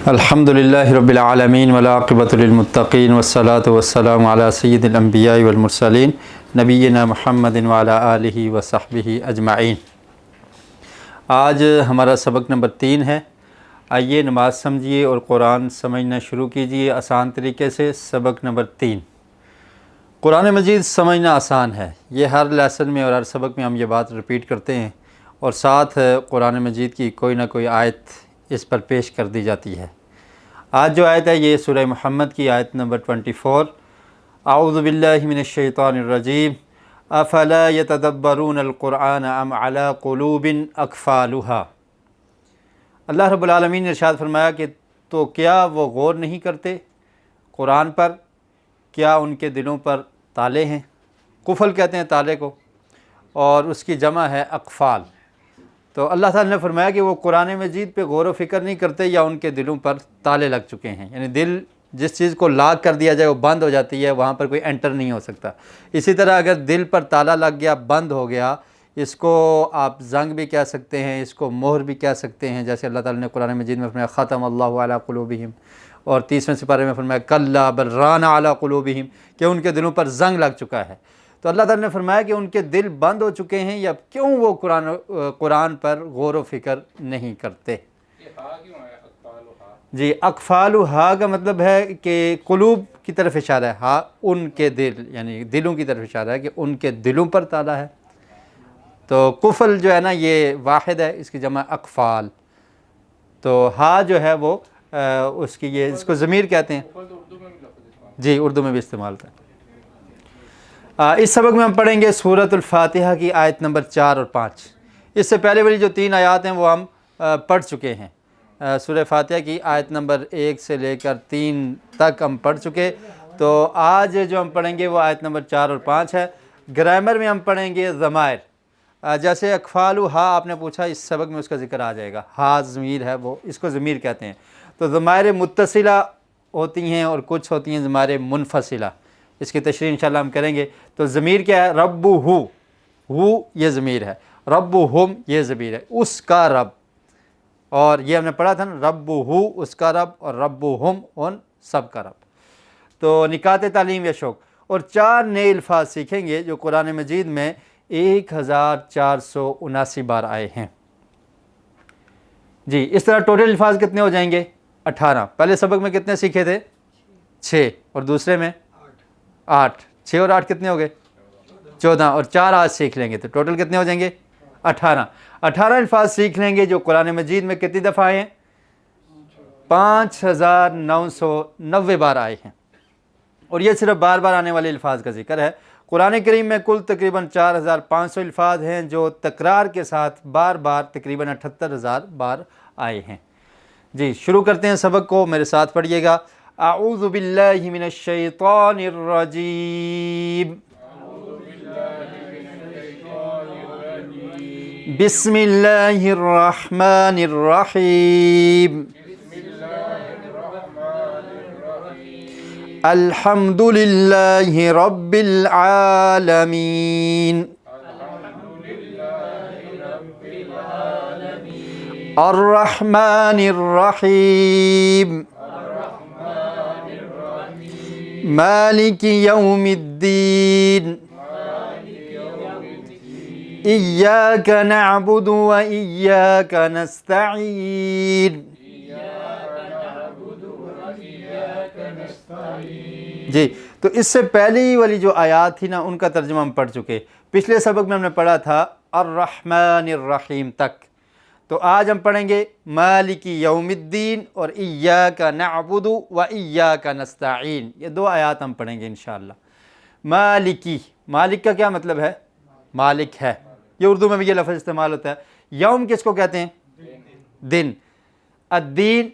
الحمدللہ رب العالمین والعاقبۃ للمتقین والصلاۃ والسلام علی سید الانبیاء والمرسلین نبینا محمد وعلی آلہ وصحبہ اجمعین۔ آج ہمارا سبق نمبر 3 ہے۔ آئیے نماز سمجھیے اور قرآن سمجھنا شروع کیجیے آسان طریقے سے۔ سبق نمبر 3، قرآن مجید سمجھنا آسان ہے۔ یہ ہر لیسن میں اور ہر سبق میں ہم یہ بات رپیٹ کرتے ہیں، اور ساتھ قرآن مجید کی کوئی نہ کوئی آیت اس پر پیش کر دی جاتی ہے۔ آج جو آیت ہے یہ سورہ محمد کی آیت نمبر 24۔ اعوذ باللہ من الشیطان الرجیم، افلا یتدبرون القرآن ام علی قلوب اقفالها۔ اللہ رب العالمین نے ارشاد فرمایا کہ تو کیا وہ غور نہیں کرتے قرآن پر، کیا ان کے دلوں پر تالے ہیں؟ قفل کہتے ہیں تالے کو، اور اس کی جمع ہے اقفال۔ تو اللہ تعالیٰ نے فرمایا کہ وہ قرآن مجید پہ غور و فکر نہیں کرتے، یا ان کے دلوں پر تالے لگ چکے ہیں۔ یعنی دل جس چیز کو لاک کر دیا جائے وہ بند ہو جاتی ہے، وہاں پر کوئی انٹر نہیں ہو سکتا۔ اسی طرح اگر دل پر تالا لگ گیا، بند ہو گیا، اس کو آپ زنگ بھی کہہ سکتے ہیں، اس کو مہر بھی کہہ سکتے ہیں، جیسے اللہ تعالیٰ نے قرآن مجید میں فرمایا ختم اللہ علی قلوبہم، اور 30ویں سپارے میں فرمایا کلا بل ران علی قلوبہم، کہ ان کے دلوں پر زنگ لگ چکا ہے۔ تو اللہ تعالیٰ نے فرمایا کہ ان کے دل بند ہو چکے ہیں، یا کیوں وہ قرآن پر غور و فکر نہیں کرتے؟ جی، اقفالها کا مطلب ہے کہ قلوب کی طرف اشارہ ہے، ہاں ان کے دل، یعنی دلوں کی طرف اشارہ ہے کہ ان کے دلوں پر تالا ہے۔ تو قفل جو ہے نا یہ واحد ہے، اس کی جمع اقفال۔ تو ہا جو ہے وہ اس کی اس کو ضمیر کہتے ہیں۔ جی، اردو میں بھی استعمال ہوتا ہے۔ اس سبق میں ہم پڑھیں گے سورۃ الفاتحہ کی آیت نمبر 4 اور 5۔ اس سے پہلے والی جو 3 آیات ہیں وہ ہم پڑھ چکے ہیں۔ سورہ فاتحہ کی آیت نمبر 1 سے لے کر 3 تک ہم پڑھ چکے۔ تو آج جو ہم پڑھیں گے وہ آیت نمبر 4 اور 5 ہے۔ گرامر میں ہم پڑھیں گے ضمائر، جیسے اقفال ہا آپ نے پوچھا، اس سبق میں اس کا ذکر آ جائے گا۔ ہا ضمیر ہے، وہ اس کو ضمیر کہتے ہیں۔ تو ضمائر متصلہ ہوتی ہیں اور کچھ ہوتی ہیں ضمائر منفصلہ، اس کی تشریح انشاءاللہ ہم کریں گے۔ تو ضمیر کیا ہے؟ رب ہو یہ ضمیر ہے، رب ہم یہ ضمیر ہے، اس کا رب، اور یہ ہم نے پڑھا تھا نا، رب ہو اس کا رب، اور رب ہم ان سب کا رب۔ تو نکات تعلیم یا شوق، اور 4 نئے الفاظ سیکھیں گے جو قرآن مجید میں 1479 بار آئے ہیں۔ جی، اس طرح ٹوٹل الفاظ کتنے ہو جائیں گے؟ 18۔ پہلے سبق میں کتنے سیکھے تھے؟ 6، اور دوسرے میں 8۔ 6 اور 8 کتنے ہو گئے؟ 14، اور 4 آج سیکھ لیں گے تو ٹوٹل کتنے ہو جائیں گے؟ 18۔ 18 الفاظ سیکھ لیں گے جو قرآن مجید میں کتنی دفعہ آئے ہیں؟ 5990 بار آئے ہیں، اور یہ صرف بار بار آنے والے الفاظ کا ذکر ہے۔ قرآن کریم میں کل تقریباً 4500 الفاظ ہیں جو تکرار کے ساتھ بار بار تقریباً 78000 بار آئے ہیں۔ جی، شروع کرتے ہیں سبق کو، میرے ساتھ پڑھیے گا۔ اعوذ باللہ من الشیطان الرجیم، بسم اللہ الرحمن الرحیم، الحمد للہ رب العالمین، الرحمن الرحیم، مالک یوم الدین، ایاک نعبد و ایاک نستعین۔ جی، تو اس سے پہلی والی جو آیات تھی نا ان کا ترجمہ ہم پڑھ چکے۔ پچھلے سبق میں ہم نے پڑھا تھا الرحمن الرحیم تک۔ تو آج ہم پڑھیں گے مالک یوم الدین اور ایاک نعبد و ایاک نستعین۔ یہ 2 آیات ہم پڑھیں گے انشاءاللہ۔ مالکی، مالک کا کیا مطلب ہے؟ مالک ہے، یہ اردو میں بھی یہ لفظ استعمال ہوتا ہے۔ یوم کس کو کہتے ہیں؟ دن۔ الدین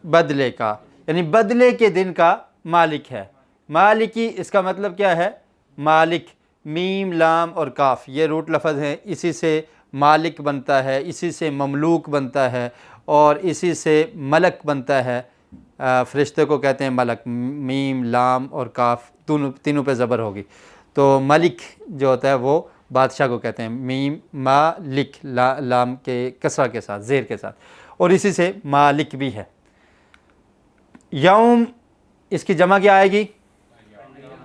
بدلے کا، یعنی بدلے کے دن کا مالک ہے۔ مالکی اس کا مطلب کیا ہے؟ مالک، میم لام اور کاف یہ روٹ لفظ ہیں، اسی سے مالک بنتا ہے، اسی سے مملوک بنتا ہے، اور اسی سے ملک بنتا ہے۔ فرشتے کو کہتے ہیں ملک، میم لام اور کاف تینوں پہ زبر ہوگی۔ تو ملک جو ہوتا ہے وہ بادشاہ کو کہتے ہیں، میم مالک لام کے کسرہ کے ساتھ، زیر کے ساتھ، اور اسی سے مالک بھی ہے۔ یوم اس کی جمع کیا آئے گی؟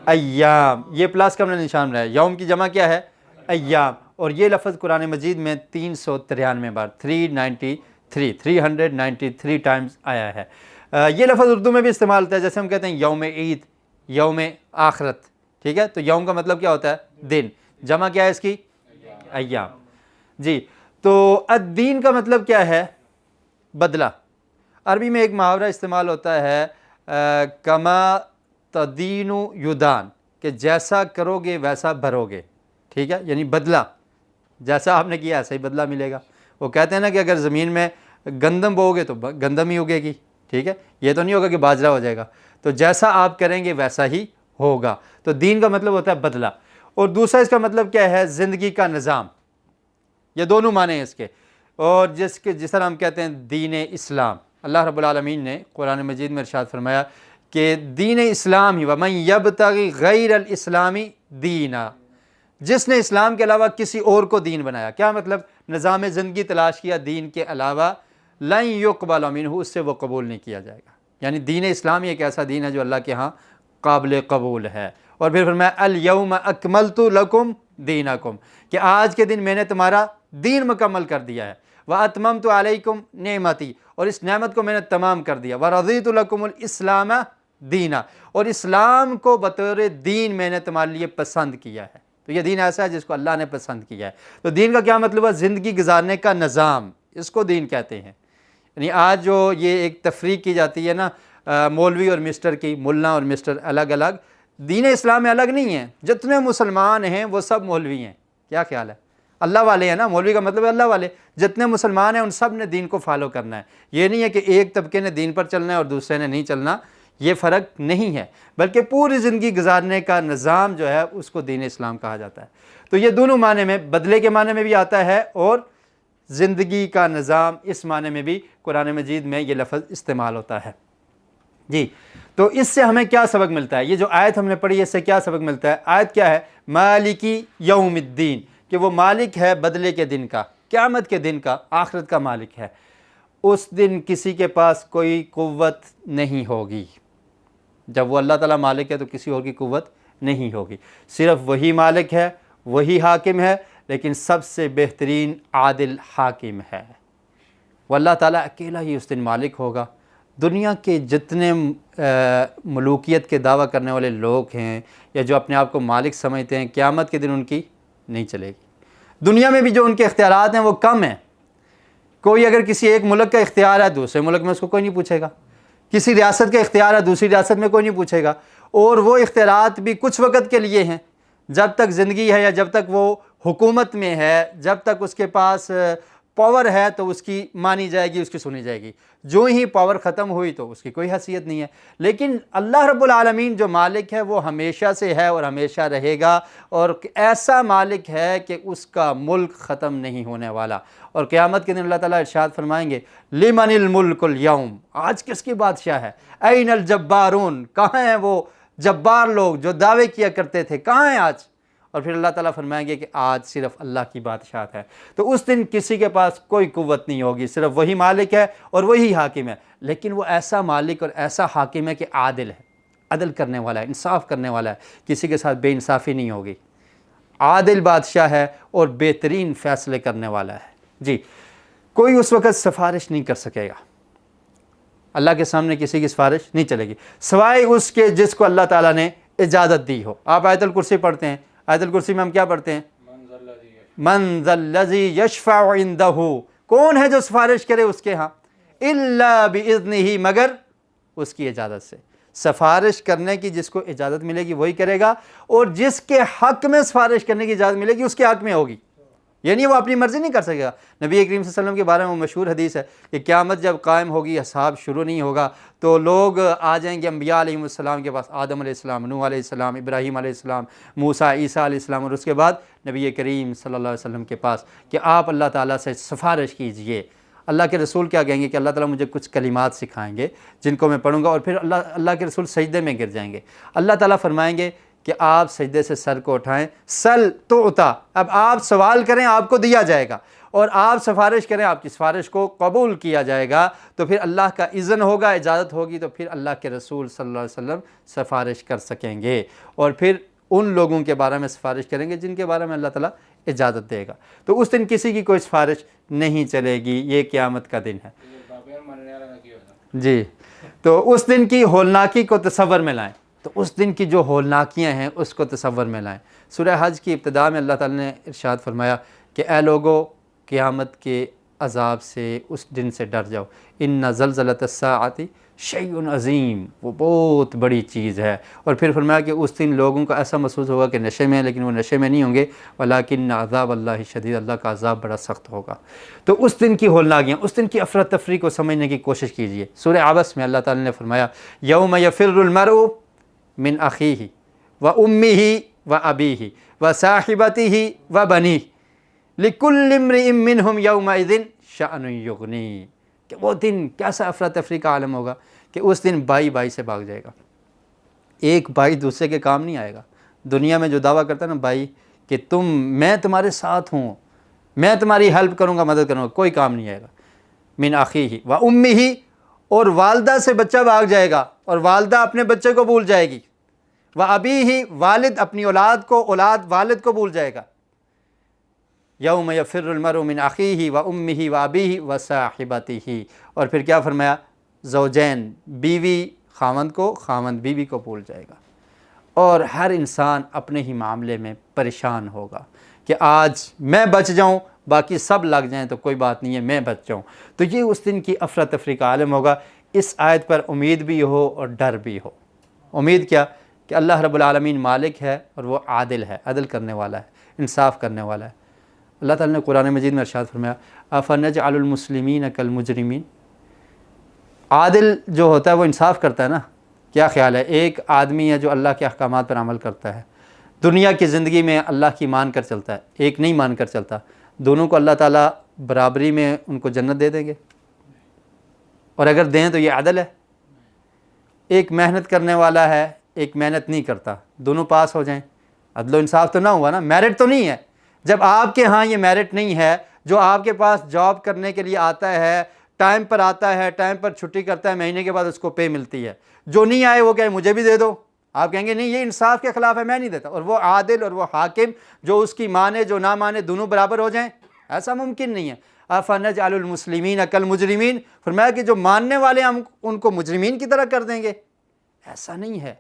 ایام، یہ پلس کا ہم نے نشان بنایا، یوم کی جمع کیا ہے؟ ایام، اور یہ لفظ قرآن مجید میں 393 بار 393 ٹائمز آیا ہے۔ یہ لفظ اردو میں بھی استعمال ہوتا ہے، جیسے ہم کہتے ہیں یوم عید، یوم آخرت، ٹھیک ہے؟ تو یوم کا مطلب کیا ہوتا ہے؟ دن، جمع کیا ہے اس کی؟ ایام۔ جی، تو الدین کا مطلب کیا ہے؟ بدلہ۔ عربی میں ایک محاورہ استعمال ہوتا ہے کما تدین یدان، کہ جیسا کرو گے ویسا بھرو گے، ٹھیک ہے؟ یعنی بدلہ، جیسا آپ نے کیا ایسا ہی بدلہ ملے گا۔ وہ کہتے ہیں نا کہ اگر زمین میں گندم بو گے تو گندم ہی اگے گی، ٹھیک ہے؟ یہ تو نہیں ہوگا کہ باجرہ ہو جائے گا، تو جیسا آپ کریں گے ویسا ہی ہوگا۔ تو دین کا مطلب ہوتا ہے بدلہ، اور دوسرا اس کا مطلب کیا ہے؟ زندگی کا نظام۔ یہ دونوں معنی ہیں اس کے، اور جس طرح ہم کہتے ہیں دین اسلام، اللہ رب العالمین نے قرآن مجید میں ارشاد فرمایا کہ دین اسلام ہی وَمَن يَبْتَغِ غَيْرَ الْإِسْلَامِ دِينًا، جس نے اسلام کے علاوہ کسی اور کو دین بنایا، کیا مطلب؟ نظام زندگی تلاش کیا دین کے علاوہ، لَن يُقْبَلَ مِنْهُ، اس سے وہ قبول نہیں کیا جائے گا۔ یعنی دین اسلام ایک ایسا دین ہے جو اللہ کے ہاں قابل قبول ہے۔ اور پھر فرمایا الْيَوْمَ أَكْمَلْتُ لَكُمْ دِينَكُمْ، کہ آج کے دن میں نے تمہارا دین مکمل کر دیا ہے، وَأَتْمَمْتُ عَلَيْكُمْ نِعْمَتِي، اور اس نعمت کو میں نے تمام کر دیا، وَرَضِيتُ لَكُمُ الْإِسْلَامَ دِينًا، اور اسلام کو بطور دین میں نے تمہارے لیے پسند کیا ہے۔ تو یہ دین ایسا ہے جس کو اللہ نے پسند کیا ہے۔ تو دین کا کیا مطلب ہے؟ زندگی گزارنے کا نظام، اس کو دین کہتے ہیں۔ یعنی آج جو یہ ایک تفریق کی جاتی ہے نا مولوی اور مسٹر کی، ملا اور مسٹر الگ الگ، دین اسلام میں الگ نہیں ہے، جتنے مسلمان ہیں وہ سب مولوی ہیں۔ کیا خیال ہے؟ اللہ والے ہیں نا، مولوی کا مطلب ہے اللہ والے، جتنے مسلمان ہیں ان سب نے دین کو فالو کرنا ہے۔ یہ نہیں ہے کہ ایک طبقے نے دین پر چلنا ہے اور دوسرے نے نہیں چلنا، یہ فرق نہیں ہے، بلکہ پوری زندگی گزارنے کا نظام جو ہے اس کو دین اسلام کہا جاتا ہے۔ تو یہ دونوں معنی میں، بدلے کے معنی میں بھی آتا ہے اور زندگی کا نظام، اس معنی میں بھی قرآن مجید میں یہ لفظ استعمال ہوتا ہے۔ جی، تو اس سے ہمیں کیا سبق ملتا ہے؟ یہ جو آیت ہم نے پڑھی ہے اس سے کیا سبق ملتا ہے؟ آیت کیا ہے؟ مالکی یوم الدین، کہ وہ مالک ہے بدلے کے دن کا، قیامت کے دن کا، آخرت کا مالک ہے۔ اس دن کسی کے پاس کوئی قوت نہیں ہوگی۔ جب وہ اللہ تعالیٰ مالک ہے تو کسی اور کی قوت نہیں ہوگی، صرف وہی مالک ہے، وہی حاکم ہے، لیکن سب سے بہترین عادل حاکم ہے۔ وہ اللہ تعالیٰ اکیلا ہی اس دن مالک ہوگا۔ دنیا کے جتنے ملوکیت کے دعویٰ کرنے والے لوگ ہیں یا جو اپنے آپ کو مالک سمجھتے ہیں، قیامت کے دن ان کی نہیں چلے گی۔ دنیا میں بھی جو ان کے اختیارات ہیں وہ کم ہیں۔ کوئی اگر کسی ایک ملک کا اختیار ہے دوسرے ملک میں اس کو کوئی نہیں پوچھے گا، کسی ریاست کا اختیار ہے دوسری ریاست میں کوئی نہیں پوچھے گا، اور وہ اختیارات بھی کچھ وقت کے لیے ہیں، جب تک زندگی ہے یا جب تک وہ حکومت میں ہے، جب تک اس کے پاس پاور ہے تو اس کی مانی جائے گی، اس کی سنی جائے گی۔ جو ہی پاور ختم ہوئی تو اس کی کوئی حیثیت نہیں ہے۔ لیکن اللہ رب العالمین جو مالک ہے وہ ہمیشہ سے ہے اور ہمیشہ رہے گا، اور ایسا مالک ہے کہ اس کا ملک ختم نہیں ہونے والا۔ اور قیامت کے دن اللہ تعالیٰ ارشاد فرمائیں گے لمن الملک اليوم، آج کس کی بادشاہ ہے؟ این الجبارون، کہاں ہیں وہ جبار لوگ جو دعوے کیا کرتے تھے، کہاں ہیں آج؟ اور پھر اللہ تعالیٰ فرمائیں گے کہ آج صرف اللہ کی بادشاہت ہے۔ تو اس دن کسی کے پاس کوئی قوت نہیں ہوگی، صرف وہی مالک ہے اور وہی حاکم ہے، لیکن وہ ایسا مالک اور ایسا حاکم ہے کہ عادل ہے، عدل کرنے والا ہے، انصاف کرنے والا ہے، کسی کے ساتھ بے انصافی نہیں ہوگی۔ عادل بادشاہ ہے اور بہترین فیصلے کرنے والا ہے۔ جی، کوئی اس وقت سفارش نہیں کر سکے گا، اللہ کے سامنے کسی کی سفارش نہیں چلے گی سوائے اس کے جس کو اللہ تعالیٰ نے اجازت دی ہو۔ آپ آیت الکرسی پڑھتے ہیں، آیت الکرسی میں ہم کیا پڑھتے ہیں؟ من ذا الذی یشفع عندہ، کون ہے جو سفارش کرے اس کے ہاں؟ الا باذنہ، مگر اس کی اجازت سے۔ سفارش کرنے کی جس کو اجازت ملے گی وہی کرے گا، اور جس کے حق میں سفارش کرنے کی اجازت ملے گی اس کے حق میں ہوگی، یعنی وہ اپنی مرضی نہیں کر سکے گا۔ نبی کریم صلی اللہ علیہ وسلم کے بارے میں مشہور حدیث ہے کہ قیامت جب قائم ہوگی، حساب شروع نہیں ہوگا، تو لوگ آ جائیں گے انبیاء علیہ السلام کے پاس، آدم علیہ السلام، نوح علیہ السلام، ابراہیم علیہ السلام، موسیٰ، عیسیٰ علیہ السلام، اور اس کے بعد نبی کریم صلی اللہ علیہ وسلم کے پاس کہ آپ اللہ تعالیٰ سے سفارش کیجئے۔ اللہ کے رسول کیا کہیں گے کہ اللہ تعالیٰ مجھے کچھ کلمات سکھائیں گے جن کو میں پڑھوں گا، اور پھر اللہ کے رسول سجدے میں گر جائیں گے۔ اللہ تعالیٰ فرمائیں گے کہ آپ سجدے سے سر کو اٹھائیں، سل تعطیٰ، اب آپ سوال کریں آپ کو دیا جائے گا، اور آپ سفارش کریں آپ کی سفارش کو قبول کیا جائے گا۔ تو پھر اللہ کا اذن ہوگا، اجازت ہوگی، تو پھر اللہ کے رسول صلی اللہ علیہ وسلم سفارش کر سکیں گے، اور پھر ان لوگوں کے بارے میں سفارش کریں گے جن کے بارے میں اللہ تعالیٰ اجازت دے گا۔ تو اس دن کسی کی کوئی سفارش نہیں چلے گی، یہ قیامت کا دن ہے جی۔ تو اس دن کی ہولناکی کو تصور میں لائیں، تو اس دن کی جو ہولناکیاں ہیں اس کو تصور میں لائیں۔ سورہ حج کی ابتدا میں اللہ تعالیٰ نے ارشاد فرمایا کہ اے لوگو، قیامت کے عذاب سے، اس دن سے ڈر جاؤ۔ ان زلزلۃ الساعۃ شیء عظیم، وہ بہت بڑی چیز ہے۔ اور پھر فرمایا کہ اس دن لوگوں کو ایسا محسوس ہوگا کہ نشے میں ہیں، لیکن وہ نشے میں نہیں ہوں گے، ولیکن عذاب اللہ شدید، اللہ کا عذاب بڑا سخت ہوگا۔ تو اس دن کی ہولناکیاں، اس دن کی افراتفری کو سمجھنے کی کوشش کیجئے۔ سورہ عبس میں اللہ تعالیٰ نے فرمایا یوم یفر المرء من اخیہ وامہ وابیہ وصاحبتہ وبنیہ لکل امرئ منہم یومئذ شأن یغنیہ، کہ وہ دن کیسا افراتفری کا عالم ہوگا کہ اس دن بھائی بھائی سے بھاگ جائے گا، ایک بھائی دوسرے کے کام نہیں آئے گا۔ دنیا میں جو دعویٰ کرتا ہے نا بھائی کہ میں تمہارے ساتھ ہوں، میں تمہاری ہیلپ کروں گا، مدد کروں گا، کوئی کام نہیں آئے گا۔ من اخیہ و امہ، اور والدہ سے بچہ بھاگ جائے گا اور والدہ اپنے بچے کو بھول جائے گی، و ابیہ، والد اپنی اولاد کو، اولاد والد کو بھول جائے گا۔ یوم یفر المرء من اخیہ و امہ و ابیہ و صاحبتہ، اور پھر کیا فرمایا، زوجین، بیوی خاوند کو، خاوند بیوی کو بھول جائے گا، اور ہر انسان اپنے ہی معاملے میں پریشان ہوگا کہ آج میں بچ جاؤں، باقی سب لگ جائیں تو کوئی بات نہیں ہے، میں بچ جاؤں۔ تو یہ اس دن کی افراتفری کا عالم ہوگا۔ اس آیت پر امید بھی ہو اور ڈر بھی ہو۔ امید کیا؟ کہ اللہ رب العالمین مالک ہے اور وہ عادل ہے، عدل کرنے والا ہے، انصاف کرنے والا ہے۔ اللہ تعالیٰ نے قرآن مجید میں ارشاد فرمایا افنجعل المسلمین کالمجرمین، عادل جو ہوتا ہے وہ انصاف کرتا ہے نا۔ کیا خیال ہے، ایک آدمی ہے جو اللہ کے احکامات پر عمل کرتا ہے، دنیا کی زندگی میں اللہ کی مان کر چلتا ہے، ایک نہیں مان کر چلتا، دونوں کو اللہ تعالیٰ برابری میں ان کو جنت دے دیں گے؟ اور اگر دیں تو یہ عدل ہے؟ ایک محنت کرنے والا ہے، ایک محنت نہیں کرتا، دونوں پاس ہو جائیں، عدل و انصاف تو نہ ہوا نا، میرٹ تو نہیں ہے۔ جب آپ کے ہاں یہ میرٹ نہیں ہے، جو آپ کے پاس جاب کرنے کے لیے آتا ہے، ٹائم پر آتا ہے، ٹائم پر چھٹی کرتا ہے، مہینے کے بعد اس کو پے ملتی ہے، جو نہیں آئے وہ کہے مجھے بھی دے دو، آپ کہیں گے نہیں یہ انصاف کے خلاف ہے، میں نہیں دیتا۔ اور وہ عادل اور وہ حاکم جو اس کی مانے جو نہ مانے دونوں برابر ہو جائیں، ایسا ممکن نہیں ہے۔ افنجعل المسلمین کالمجرمین، فرمایا کہ جو ماننے والے ہم ان کو مجرمین کی طرح کر دیں گے، ایسا نہیں ہے۔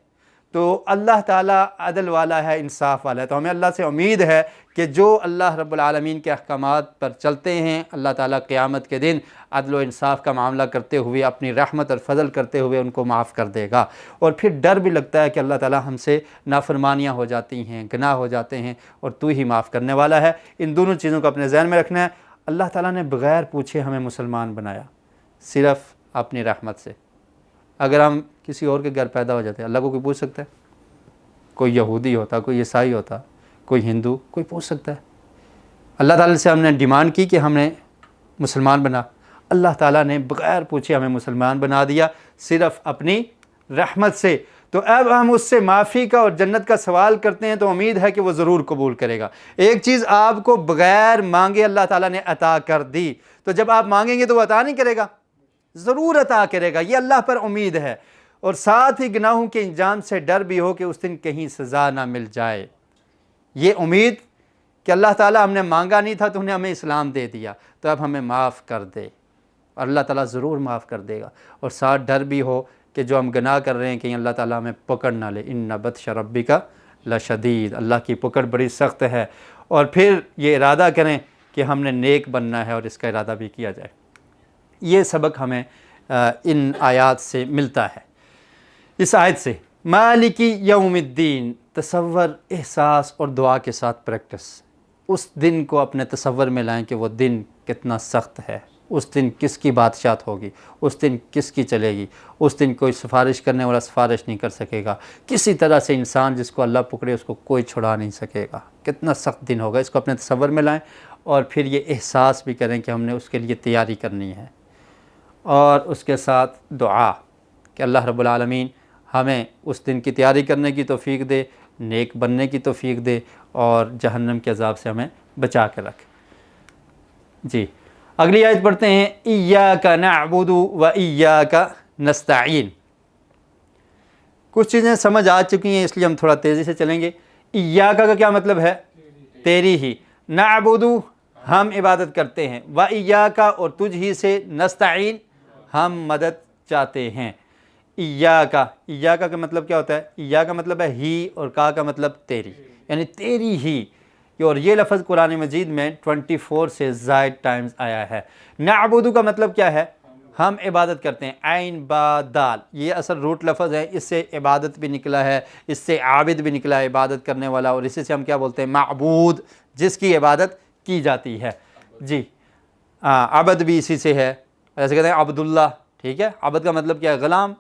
تو اللہ تعالیٰ عدل والا ہے، انصاف والا ہے، تو ہمیں اللہ سے امید ہے کہ جو اللہ رب العالمین کے احکامات پر چلتے ہیں، اللہ تعالیٰ قیامت کے دن عدل و انصاف کا معاملہ کرتے ہوئے، اپنی رحمت اور فضل کرتے ہوئے ان کو معاف کر دے گا۔ اور پھر ڈر بھی لگتا ہے کہ اللہ تعالیٰ ہم سے نافرمانیاں ہو جاتی ہیں، گناہ ہو جاتے ہیں، اور تو ہی معاف کرنے والا ہے۔ ان دونوں چیزوں کو اپنے ذہن میں رکھنا ہے۔ اللہ تعالیٰ نے بغیر پوچھے ہمیں مسلمان بنایا، صرف اپنی رحمت سے۔ اگر ہم کسی اور کے گھر پیدا ہو جاتے ہیں، اللہ کو کوئی پوچھ سکتا ہے؟ کوئی یہودی ہوتا، کوئی عیسائی ہوتا، کوئی ہندو، کوئی پوچھ سکتا ہے؟ اللہ تعالیٰ سے ہم نے ڈیمانڈ کی کہ ہمیں مسلمان بنا، اللہ تعالیٰ نے بغیر پوچھے ہمیں مسلمان بنا دیا، صرف اپنی رحمت سے۔ تو اب ہم اس سے معافی کا اور جنت کا سوال کرتے ہیں، تو امید ہے کہ وہ ضرور قبول کرے گا۔ ایک چیز آپ کو بغیر مانگے اللہ تعالیٰ نے عطا کر دی، تو جب آپ مانگیں گے تو وہ عطا نہیں کرے گا؟ ضرور عطا کرے گا، یہ اللہ پر امید ہے۔ اور ساتھ ہی گناہوں کے انجام سے ڈر بھی ہو کہ اس دن کہیں سزا نہ مل جائے، یہ امید کہ اللہ تعالیٰ ہم نے مانگا نہیں تھا تو انہیں ہمیں اسلام دے دیا، تو اب ہمیں معاف کر دے، اور اللہ تعالیٰ ضرور معاف کر دے گا۔ اور ساتھ ڈر بھی ہو کہ جو ہم گناہ کر رہے ہیں کہیں اللہ تعالیٰ ہمیں پکڑ نہ لے، ان بطش ربک لشدید، اللہ کی پکڑ بڑی سخت ہے۔ اور پھر یہ ارادہ کریں کہ ہم نے نیک بننا ہے، اور اس کا ارادہ بھی کیا جائے۔ یہ سبق ہمیں ان آیات سے ملتا ہے۔ اس آیت سے مالکی یوم الدین، تصور، احساس اور دعا کے ساتھ پریکٹس۔ اس دن کو اپنے تصور میں لائیں کہ وہ دن کتنا سخت ہے، اس دن کس کی بادشاہت ہوگی، اس دن کس کی چلے گی، اس دن کوئی سفارش کرنے والا سفارش نہیں کر سکے گا، کسی طرح سے انسان جس کو اللہ پکڑے اس کو کوئی چھڑا نہیں سکے گا، کتنا سخت دن ہوگا۔ اس کو اپنے تصور میں لائیں، اور پھر یہ احساس بھی کریں کہ ہم نے اس کے لیے تیاری کرنی ہے، اور اس کے ساتھ دعا کہ اللہ رب العالمین ہمیں اس دن کی تیاری کرنے کی توفیق دے، نیک بننے کی توفیق دے اور جہنم کے عذاب سے ہمیں بچا کے رکھ۔ جی اگلی آیت پڑھتے ہیں، ایاک نعبد و ایاک نستعین۔ کچھ چیزیں سمجھ آ چکی ہیں اس لیے ہم تھوڑا تیزی سے چلیں گے۔ ایاک کا کیا مطلب ہے؟ تیری ہی، نعبد ہم عبادت کرتے ہیں، و ایاک اور تجھ ہی سے، نستعین ہم مدد چاہتے ہیں۔ ایاک، ایاک کا مطلب کیا ہوتا ہے؟ ایاک کا مطلب ہے ہی، اور کا مطلب تیری، یعنی تیری ہی۔ اور یہ لفظ قرآن مجید میں 24 سے زائد ٹائمز آیا ہے۔ نعبد کا مطلب کیا ہے؟ ہم عبادت کرتے ہیں، عین با دال، یہ اصل روٹ لفظ ہے، اس سے عبادت بھی نکلا ہے، اس سے عابد بھی نکلا ہے، عبادت کرنے والا، اور اسی سے ہم کیا بولتے ہیں؟ معبود، جس کی عبادت کی جاتی ہے۔ جی عبد بھی اسی سے ہے، ایسے کہتے ہیں عبداللہ، ٹھیک ہے؟ عبد کا مطلب کیا ہے؟ غلام،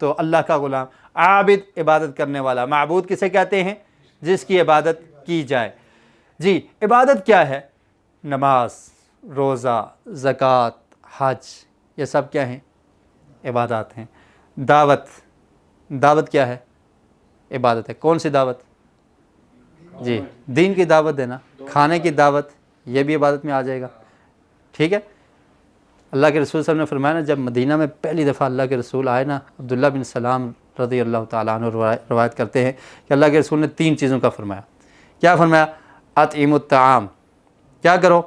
تو اللہ کا غلام۔ عابد عبادت کرنے والا، معبود کسے کہتے ہیں؟ جس کی عبادت کی جائے۔ جی عبادت کیا ہے؟ نماز، روزہ، زکوٰۃ، حج، یہ سب کیا ہیں؟ عبادات ہیں۔ دعوت، دعوت کیا ہے؟ عبادت ہے۔ کون سی دعوت؟ جی دین کی دعوت دینا، کھانے کی دعوت، یہ بھی عبادت میں آ جائے گا، ٹھیک ہے؟ اللہ کے رسول صلی اللہ علیہ وسلم نے فرمایا نا، جب مدینہ میں پہلی دفعہ اللہ کے رسول آئے نا، عبداللہ بن سلام رضی اللہ تعالیٰ عنہ روایت کرتے ہیں کہ اللہ کے رسول نے 3 چیزوں کا فرمایا۔ کیا فرمایا؟ اطعموا الطعام، کیا کرو؟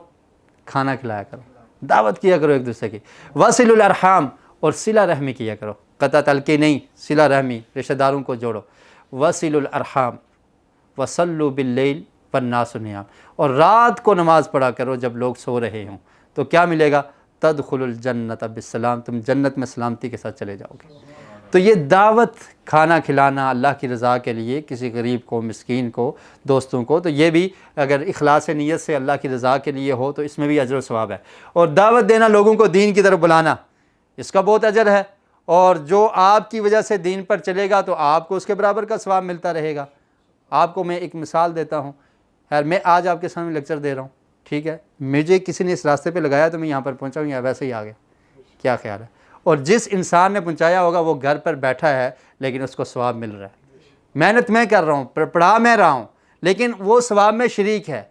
کھانا کھلایا کرو، دعوت کیا کرو ایک دوسرے کی۔ وصلوا الارحام، اور صلہ رحمی کیا کرو، قطع تلقی نہیں، صلہ رحمی، رشتہ داروں کو جوڑو۔ وصلوا الارحام وصلوا باللیل والناس نیام، اور رات کو نماز پڑھا کرو جب لوگ سو رہے ہوں، تو کیا ملے گا؟ تدخل الجنت بالسلام، تم جنت میں سلامتی کے ساتھ چلے جاؤ گے۔ تو یہ دعوت، کھانا کھلانا اللہ کی رضا کے لیے کسی غریب کو، مسکین کو، دوستوں کو، تو یہ بھی اگر اخلاص نیت سے اللہ کی رضا کے لیے ہو تو اس میں بھی اجر و ثواب ہے۔ اور دعوت دینا، لوگوں کو دین کی طرف بلانا، اس کا بہت اجر ہے، اور جو آپ کی وجہ سے دین پر چلے گا تو آپ کو اس کے برابر کا ثواب ملتا رہے گا۔ آپ کو میں ایک مثال دیتا ہوں، خیر میں آج آپ کے سامنے لیکچر دے رہا ہوں، ٹھیک ہے؟ مجھے کسی نے اس راستے پہ لگایا تو میں یہاں پر پہنچا ہوں، یا ویسے ہی آ گیا، کیا خیال ہے؟ اور جس انسان نے پہنچایا ہوگا وہ گھر پر بیٹھا ہے لیکن اس کو ثواب مل رہا ہے، محنت میں کر رہا ہوں، پڑھا میں رہا ہوں، لیکن وہ ثواب میں شریک ہے۔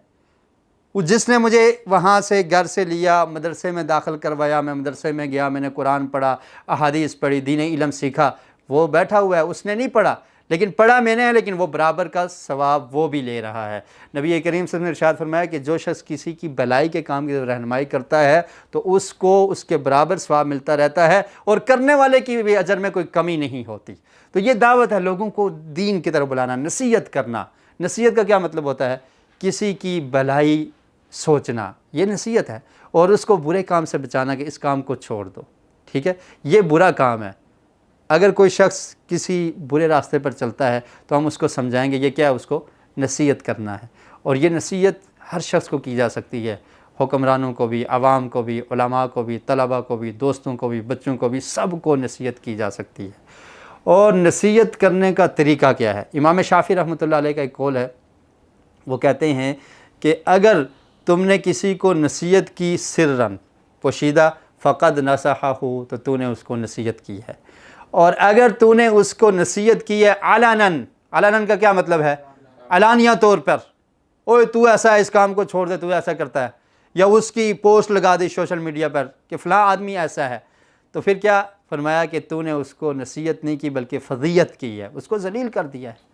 وہ جس نے مجھے وہاں سے گھر سے لیا، مدرسے میں داخل کروایا، میں مدرسے میں گیا، میں نے قرآن پڑھا، احادیث پڑھی، دین علم سیکھا، وہ بیٹھا ہوا ہے، اس نے نہیں پڑھا لیکن پڑھا میں نے، لیکن وہ برابر کا ثواب وہ بھی لے رہا ہے۔ نبی کریم صلی اللہ علیہ وسلم نے ارشاد فرمایا کہ جو شخص کسی کی بھلائی کے کام کی رہنمائی کرتا ہے تو اس کو اس کے برابر ثواب ملتا رہتا ہے، اور کرنے والے کی بھی اجر میں کوئی کمی نہیں ہوتی۔ تو یہ دعوت ہے، لوگوں کو دین کی طرف بلانا، نصیحت کرنا۔ نصیحت کا کیا مطلب ہوتا ہے؟ کسی کی بھلائی سوچنا، یہ نصیحت ہے، اور اس کو برے کام سے بچانا کہ اس کام کو چھوڑ دو، ٹھیک ہے؟ یہ برا کام ہے۔ اگر کوئی شخص کسی برے راستے پر چلتا ہے تو ہم اس کو سمجھائیں گے، یہ کیا ہے؟ اس کو نصیحت کرنا ہے، اور یہ نصیحت ہر شخص کو کی جا سکتی ہے، حکمرانوں کو بھی، عوام کو بھی، علماء کو بھی، طلباء کو بھی، دوستوں کو بھی، بچوں کو بھی، سب کو نصیحت کی جا سکتی ہے۔ اور نصیحت کرنے کا طریقہ کیا ہے؟ امام شافعی رحمۃ اللہ علیہ کا ایک قول ہے، وہ کہتے ہیں کہ اگر تم نے کسی کو نصیحت کی سرًا، پوشیدہ، فقد نصحہ، تو تو نے اس کو نصیحت کی ہے، اور اگر تو نے اس کو نصیحت کی ہے علناً، علناً کا کیا مطلب ہے؟ علانیہ طور پر، اوے تو ایسا ہے، اس کام کو چھوڑ دے، تو ایسا کرتا ہے، یا اس کی پوسٹ لگا دی سوشل میڈیا پر کہ فلاں آدمی ایسا ہے، تو پھر کیا فرمایا کہ تو نے اس کو نصیحت نہیں کی بلکہ فضیحت کی ہے، اس کو ذلیل کر دیا ہے۔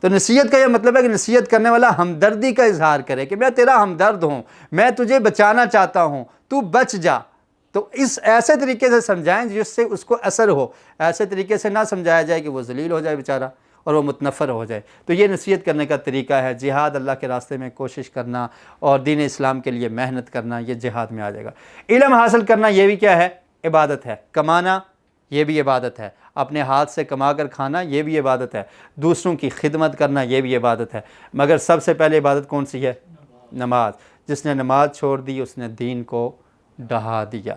تو نصیحت کا یہ مطلب ہے کہ نصیحت کرنے والا ہمدردی کا اظہار کرے کہ میں تیرا ہمدرد ہوں، میں تجھے بچانا چاہتا ہوں، تو بچ جا۔ تو اس ایسے طریقے سے سمجھائیں جس سے اس کو اثر ہو، ایسے طریقے سے نہ سمجھایا جائے کہ وہ ذلیل ہو جائے بیچارہ اور وہ متنفر ہو جائے۔ تو یہ نصیحت کرنے کا طریقہ ہے۔ جہاد، اللہ کے راستے میں کوشش کرنا اور دین اسلام کے لیے محنت کرنا، یہ جہاد میں آ جائے گا۔ علم حاصل کرنا، یہ بھی کیا ہے؟ عبادت ہے۔ کمانا، یہ بھی عبادت ہے۔ اپنے ہاتھ سے کما کر کھانا، یہ بھی عبادت ہے۔ دوسروں کی خدمت کرنا، یہ بھی عبادت ہے۔ مگر سب سے پہلے عبادت کون سی ہے؟ نماز۔ جس نے نماز چھوڑ دی اس نے دین کو ڈھا دیا،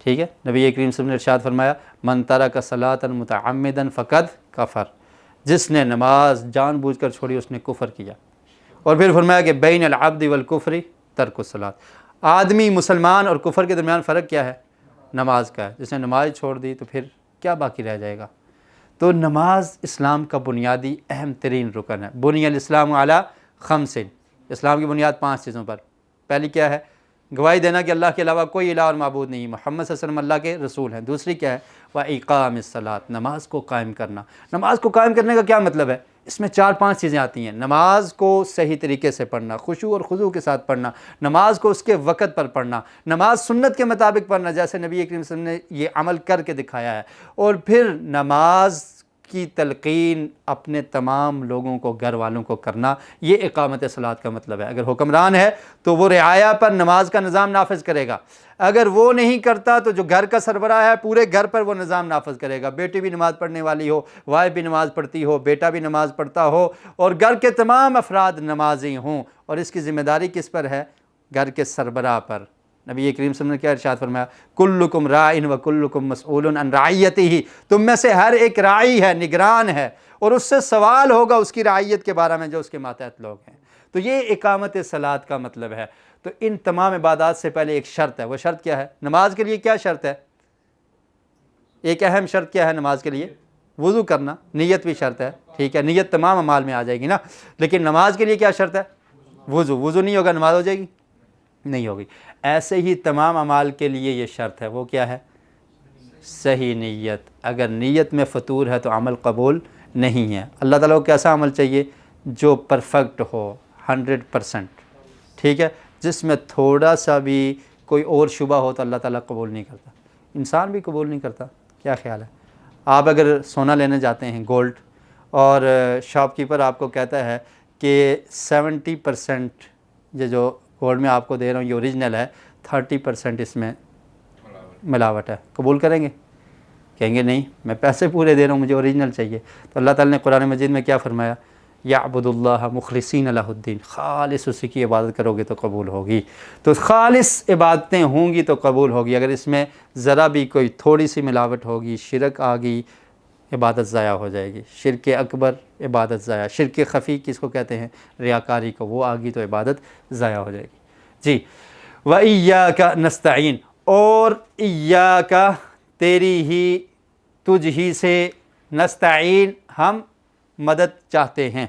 ٹھیک ہے؟ نبی کریم صلی اللہ علیہ وسلم نے ارشاد فرمایا من ترک صلاۃ متعمدا فقد کفر، جس نے نماز جان بوجھ کر چھوڑی اس نے کفر کیا۔ اور پھر فرمایا کہ بین العبد والکفر ترک الصلاۃ، آدمی مسلمان اور کفر کے درمیان فرق کیا ہے؟ نماز کا ہے۔ جس نے نماز چھوڑ دی تو پھر کیا باقی رہ جائے گا؟ تو نماز اسلام کا بنیادی اہم ترین رکن ہے۔ بنی الاسلام علی خمس، اسلام کی بنیاد 5 چیزوں پر۔ پہلی کیا ہے؟ گواہی دینا کہ اللہ کے علاوہ کوئی الہ اور معبود نہیں، محمد صلی اللہ علیہ وسلم اللہ کے رسول ہیں۔ دوسری کیا ہے؟ وَإِقَامِ الصَّلَاةِ، نماز کو قائم کرنا۔ نماز کو قائم کرنے کا کیا مطلب ہے؟ اس میں 4-5 چیزیں آتی ہیں۔ نماز کو صحیح طریقے سے پڑھنا، خشوع اور خضوع کے ساتھ پڑھنا، نماز کو اس کے وقت پر پڑھنا، نماز سنت کے مطابق پڑھنا جیسے نبی کریم صلی اللہ علیہ وسلم نے یہ عمل کر کے دکھایا ہے، اور پھر نماز کی تلقین اپنے تمام لوگوں کو، گھر والوں کو کرنا۔ یہ اقامت صلاۃ کا مطلب ہے۔ اگر حکمران ہے تو وہ رعایا پر نماز کا نظام نافذ کرے گا، اگر وہ نہیں کرتا تو جو گھر کا سربراہ ہے پورے گھر پر وہ نظام نافذ کرے گا۔ بیٹی بھی نماز پڑھنے والی ہو، وائف بھی نماز پڑھتی ہو، بیٹا بھی نماز پڑھتا ہو، اور گھر کے تمام افراد نمازی ہوں، اور اس کی ذمہ داری کس پر ہے؟ گھر کے سربراہ پر۔ نبی کریم صلی اللہ علیہ وسلم نے کیا ارشاد فرمایا؟ کلکم راعٍ وکلکم مسئول عن رعیتہ، تم میں سے ہر ایک راعی ہے، نگران ہے، اور اس سے سوال ہوگا اس کی رعیت کے بارے میں جو اس کے ماتحت لوگ ہیں۔ تو یہ اقامت صلاۃ کا مطلب ہے۔ تو ان تمام عبادات سے پہلے ایک شرط ہے، وہ شرط کیا ہے؟ نماز کے لیے کیا شرط ہے؟ ایک اہم شرط کیا ہے نماز کے لیے؟ وضو کرنا۔ نیت بھی شرط ہے، ٹھیک ہے، نیت تمام اعمال میں آ جائے گی نا، لیکن نماز کے لیے کیا شرط ہے؟ وضو۔ وضو نہیں ہوگا نماز ہو جائے گی؟ نہیں ہوگی۔ ایسے ہی تمام اعمال کے لیے یہ شرط ہے، وہ کیا ہے؟ صحیح نیت۔ اگر نیت میں فطور ہے تو عمل قبول نہیں ہے۔ اللہ تعالیٰ کو کیسا عمل چاہیے؟ جو پرفیکٹ ہو، 100%، ٹھیک ہے، جس میں تھوڑا سا بھی کوئی اور شبہ ہو تو اللہ تعالیٰ قبول نہیں کرتا، انسان بھی قبول نہیں کرتا۔ کیا خیال ہے؟ آپ اگر سونا لینے جاتے ہیں، گولڈ، اور شاپ کیپر آپ کو کہتا ہے کہ 70% یہ جو گولڈ میں آپ کو دے رہا ہوں یہ اوریجنل ہے، 30% اس میں ملاوٹ ہے، قبول کریں گے؟ کہیں گے نہیں، میں پیسے پورے دے رہا ہوں، مجھے اوریجنل چاہیے۔ تو اللہ تعالیٰ نے قرآن مجید میں کیا فرمایا؟ یعبدوا اللہ مخلصین لہ الدین، خالص اسی کی عبادت کرو گے تو قبول ہوگی۔ تو خالص عبادتیں ہوں گی تو قبول ہوگی۔ اگر اس میں ذرا بھی کوئی تھوڑی سی ملاوٹ ہوگی، شرک آ گئی، عبادت ضائع ہو جائے گی۔ شرک اکبر، عبادت ضائع۔ شرک خفی کس کو کہتے ہیں؟ ریاکاری کو، وہ آ گئی تو عبادت ضائع ہو جائے گی۔ جی، وَإِيَّاكَ نَسْتَعِينُ، اور ایاکا، تیری ہی، تجھ ہی سے، نستعین، ہم مدد چاہتے ہیں۔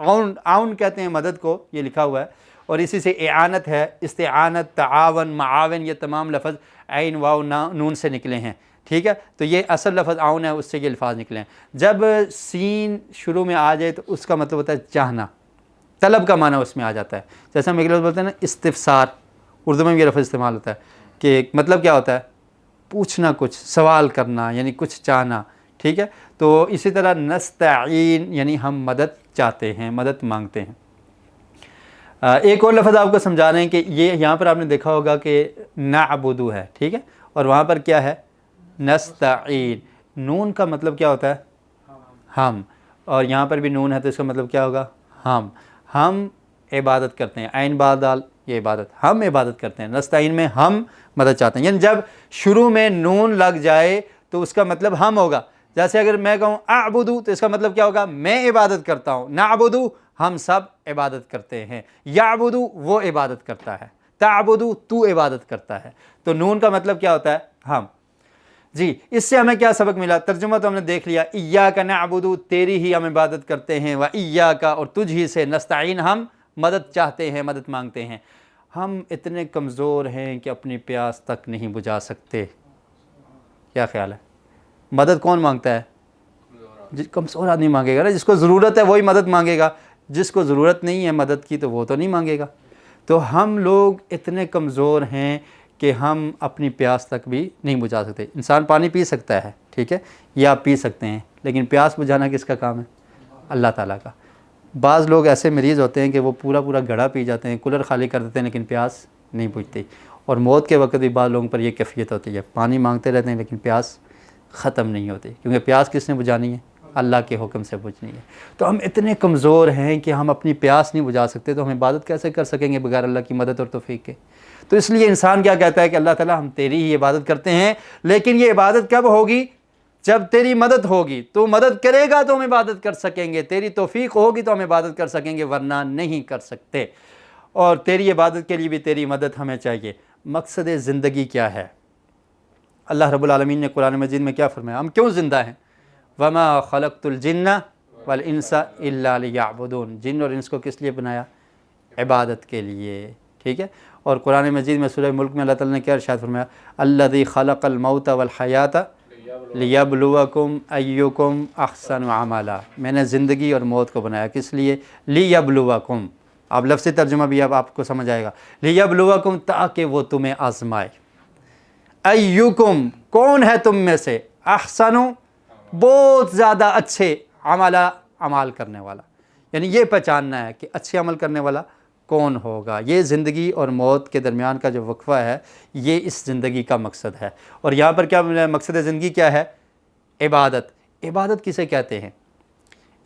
عون کہتے ہیں مدد کو، یہ لکھا ہوا ہے، اور اسی سے اعانت ہے، استعانت، تعاون، معاون، یہ تمام لفظ عین واو نون سے نکلے ہیں، ٹھیک ہے۔ تو یہ اصل لفظ عون ہے، اس سے یہ الفاظ نکلے ہیں۔ جب سین شروع میں آ جائے تو اس کا مطلب ہوتا ہے چاہنا، طلب کا معنی اس میں آ جاتا ہے۔ جیسے ہم ایک لفظ بولتے ہیں نا استفسار، اردو میں بھی یہ لفظ استعمال ہوتا ہے، کہ مطلب کیا ہوتا ہے؟ پوچھنا، کچھ سوال کرنا، یعنی کچھ چاہنا، ٹھیک ہے۔ تو اسی طرح نستعین یعنی ہم مدد چاہتے ہیں، مدد مانگتے ہیں۔ ایک اور لفظ آپ کو سمجھا رہے ہیں کہ یہ یہاں پر آپ نے دیکھا ہوگا کہ نعبدو ہے، ٹھیک ہے، اور وہاں پر کیا ہے؟ نستعین۔ نون کا مطلب کیا ہوتا ہے؟ ہم، اور یہاں پر بھی نون ہے تو اس کا مطلب کیا ہوگا؟ ہم عبادت کرتے ہیں، عین با دال، یہ عبادت، ہم عبادت کرتے ہیں۔ نستعین میں ہم مدد چاہتے ہیں، یعنی جب شروع میں نون لگ جائے تو اس کا مطلب ہم ہوگا۔ جیسے اگر میں کہوں اعبدو تو اس کا مطلب کیا ہوگا؟ میں عبادت کرتا ہوں۔ نعبدو، ہم سب عبادت کرتے ہیں۔ یعبدو، وہ عبادت کرتا ہے۔ تعبدو، تو عبادت کرتا ہے۔ تو نون کا مطلب کیا ہوتا ہے؟ ہم۔ جی، اس سے ہمیں کیا سبق ملا؟ ترجمہ تو ہم نے دیکھ لیا، ایاک نعبدو، تیری ہی ہم عبادت کرتے ہیں، و ایاک، اور تجھ ہی سے، نستعین، ہم مدد چاہتے ہیں، مدد مانگتے ہیں۔ ہم اتنے کمزور ہیں کہ اپنی پیاس تک نہیں بجھا سکتے۔ کیا خیال ہے؟ مدد کون مانگتا ہے؟ کمزور آدمی مانگے گا نا، جس کو ضرورت ہے وہی مدد مانگے گا، جس کو ضرورت نہیں ہے مدد کی تو وہ تو نہیں مانگے گا۔ تو ہم لوگ اتنے کمزور ہیں کہ ہم اپنی پیاس تک بھی نہیں بجھا سکتے۔ انسان پانی پی سکتا ہے، ٹھیک ہے، یا آپ پی سکتے ہیں، لیکن پیاس بجھانا کس کا کام ہے؟ اللہ تعالیٰ کا۔ بعض لوگ ایسے مریض ہوتے ہیں کہ وہ پورا گھڑا پی جاتے ہیں، کولر خالی کر دیتے ہیں، لیکن پیاس نہیں بجھتی۔ اور موت کے وقت بھی بعض لوگوں پر یہ کیفیت ہوتی ہے، پانی مانگتے رہتے ہیں لیکن پیاس ختم نہیں ہوتی، کیونکہ پیاس کس نے بجھانی ہے؟ اللہ کے حکم سے بجھنی ہے۔ تو ہم اتنے کمزور ہیں کہ ہم اپنی پیاس نہیں بجھا سکتے، تو ہم عبادت کیسے کر سکیں گے بغیر اللہ کی مدد اور توفیق کے؟ تو اس لیے انسان کیا کہتا ہے کہ اللہ تعالیٰ ہم تیری ہی عبادت کرتے ہیں، لیکن یہ عبادت کب ہوگی؟ جب تیری مدد ہوگی، تو مدد کرے گا تو ہم عبادت کر سکیں گے، تیری توفیق ہوگی تو ہم عبادت کر سکیں گے، ورنہ نہیں کر سکتے۔ اور تیری عبادت کے لیے بھی تیری مدد ہمیں چاہیے۔ مقصد زندگی کیا ہے؟ اللہ رب العالمین نے قرآن مجید میں کیا فرمایا؟ ہم کیوں زندہ ہیں؟ وما خلقت الجن والانس الا لیعبدون، جن اور انس کو کس لیے بنایا؟ عبادت کے لیے، ٹھیک ہے۔ اور قرآن مجید میں سورہ ملک میں اللہ تعالیٰ نے کیا ارشاد فرمایا؟ الذی خلق الموت والحیات لیبلوکم ایکم احسن عملا، میں نے زندگی اور موت کو بنایا کس لیے؟ لیبلوکم، اب لفظی ترجمہ بھی اب آپ کو سمجھ آئے گا، لیبلوکم، تاکہ وہ تمہیں آزمائے، ایکم، کون ہے تم میں سے، احسن، بہت زیادہ اچھے، عملا، عمل کرنے والا، یعنی یہ پہچاننا ہے کہ اچھے عمل کرنے والا کون ہوگا۔ یہ زندگی اور موت کے درمیان کا جو وقفہ ہے، یہ اس زندگی کا مقصد ہے۔ اور یہاں پر کیا مقصد زندگی کیا ہے؟ عبادت۔ عبادت کسے کہتے ہیں؟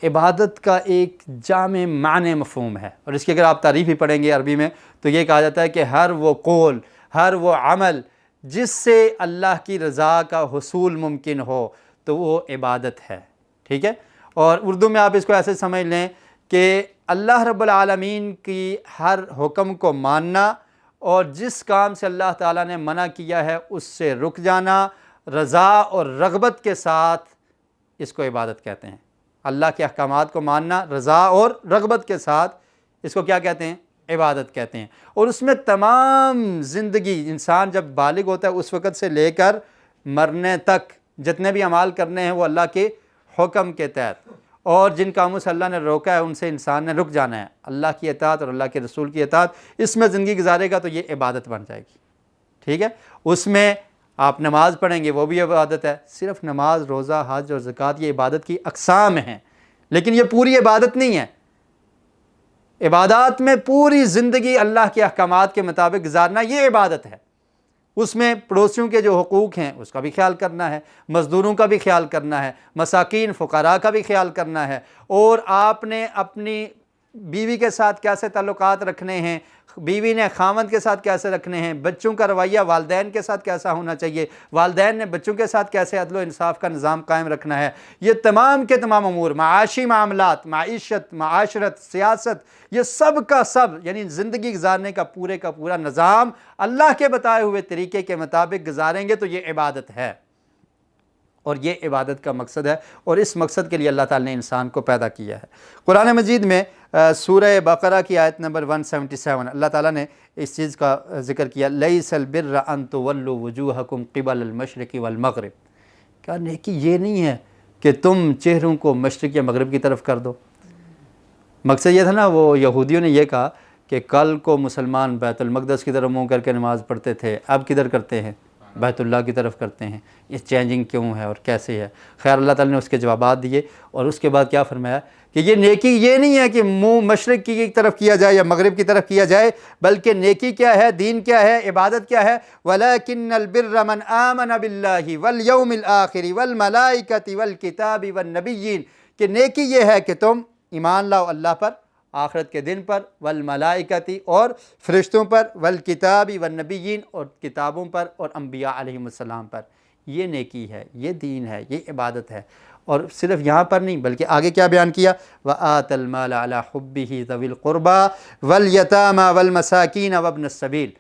عبادت کا ایک جامع معنی مفہوم ہے، اور اس کی اگر آپ تعریف ہی پڑھیں گے عربی میں تو یہ کہا جاتا ہے کہ ہر وہ قول، ہر وہ عمل جس سے اللہ کی رضا کا حصول ممکن ہو تو وہ عبادت ہے، ٹھیک ہے۔ اور اردو میں آپ اس کو ایسے سمجھ لیں کہ اللہ رب العالمین کی ہر حکم کو ماننا، اور جس کام سے اللہ تعالیٰ نے منع کیا ہے اس سے رک جانا، رضا اور رغبت کے ساتھ، اس کو عبادت کہتے ہیں۔ اللہ کے احکامات کو ماننا رضا اور رغبت کے ساتھ، اس کو کیا کہتے ہیں؟ عبادت کہتے ہیں۔ اور اس میں تمام زندگی، انسان جب بالغ ہوتا ہے اس وقت سے لے کر مرنے تک جتنے بھی اعمال کرنے ہیں وہ اللہ کے حکم کے تحت، اور جن کاموں سے اللہ نے روکا ہے ان سے انسان نے رک جانا ہے، اللہ کی اطاعت اور اللہ کے رسول کی اطاعت، اس میں زندگی گزارے گا تو یہ عبادت بن جائے گی، ٹھیک ہے۔ اس میں آپ نماز پڑھیں گے وہ بھی عبادت ہے، صرف نماز، روزہ، حج اور زکوٰۃ یہ عبادت کی اقسام ہیں، لیکن یہ پوری عبادت نہیں ہے۔ عبادات میں پوری زندگی اللہ کے احکامات کے مطابق گزارنا یہ عبادت ہے۔ اس میں پڑوسیوں کے جو حقوق ہیں اس کا بھی خیال کرنا ہے، مزدوروں کا بھی خیال کرنا ہے، مساکین فقراء کا بھی خیال کرنا ہے، اور آپ نے اپنی بیوی کے ساتھ کیسے تعلقات رکھنے ہیں، بیوی نے خاوند کے ساتھ کیسے رکھنے ہیں، بچوں کا رویہ والدین کے ساتھ کیسا ہونا چاہیے، والدین نے بچوں کے ساتھ کیسے عدل و انصاف کا نظام قائم رکھنا ہے، یہ تمام کے تمام امور، معاشی معاملات، معیشت، معاشرت، سیاست، یہ سب کا سب، یعنی زندگی گزارنے کا پورا نظام اللہ کے بتائے ہوئے طریقے کے مطابق گزاریں گے تو یہ عبادت ہے، اور یہ عبادت کا مقصد ہے، اور اس مقصد کے لیے اللہ تعالیٰ نے انسان کو پیدا کیا ہے۔ قرآن مجید میں سورہ بقرہ کی آیت نمبر 177 اللہ تعالیٰ نے اس چیز کا ذکر کیا، لیس البر ان تولوا وجوہکم قبل المشرق والمغرب، کیا نیکی یہ نہیں ہے کہ تم چہروں کو مشرق یا مغرب کی طرف کر دو؟ مقصد یہ تھا نا، وہ یہودیوں نے یہ کہا کہ کل کو مسلمان بیت المقدس کی طرف منہ کر کے نماز پڑھتے تھے، اب کدھر کرتے ہیں؟ بیت اللہ کی طرف کرتے ہیں، یہ چینجنگ کیوں ہے اور کیسے ہے؟ خیر اللہ تعالیٰ نے اس کے جوابات دیے، اور اس کے بعد کیا فرمایا کہ یہ نیکی یہ نہیں ہے کہ منہ مشرق کی طرف کیا جائے یا مغرب کی طرف کیا جائے، بلکہ نیکی کیا ہے، دین کیا ہے، عبادت کیا ہے؟ وَلَكِنَّ الْبِرَّ مَنْ آمَنَ بِاللَّهِ وَالْيَوْمِ الْآخِرِ وَالْمَلَائِكَةِ وَالْكِتَابِ وَالنَّبِيِّينَ، کہ نیکی یہ ہے کہ تم ایمان لاؤ اللہ پر، آخرت کے دن پر، والملائکتی اور فرشتوں پر، والکتاب والنبیین اور کتابوں پر، اور انبیاء علیہم السلام پر، یہ نیکی ہے، یہ دین ہے، یہ عبادت ہے۔ اور صرف یہاں پر نہیں بلکہ آگے کیا بیان کیا، وَآتَ الْمَالَ عَلَى حُبِّهِ ذَوِي الْقُرْبَى وَالْيَتَامَى وَالْمَسَاكِينَ وَابْنَ السَّبِيلِ،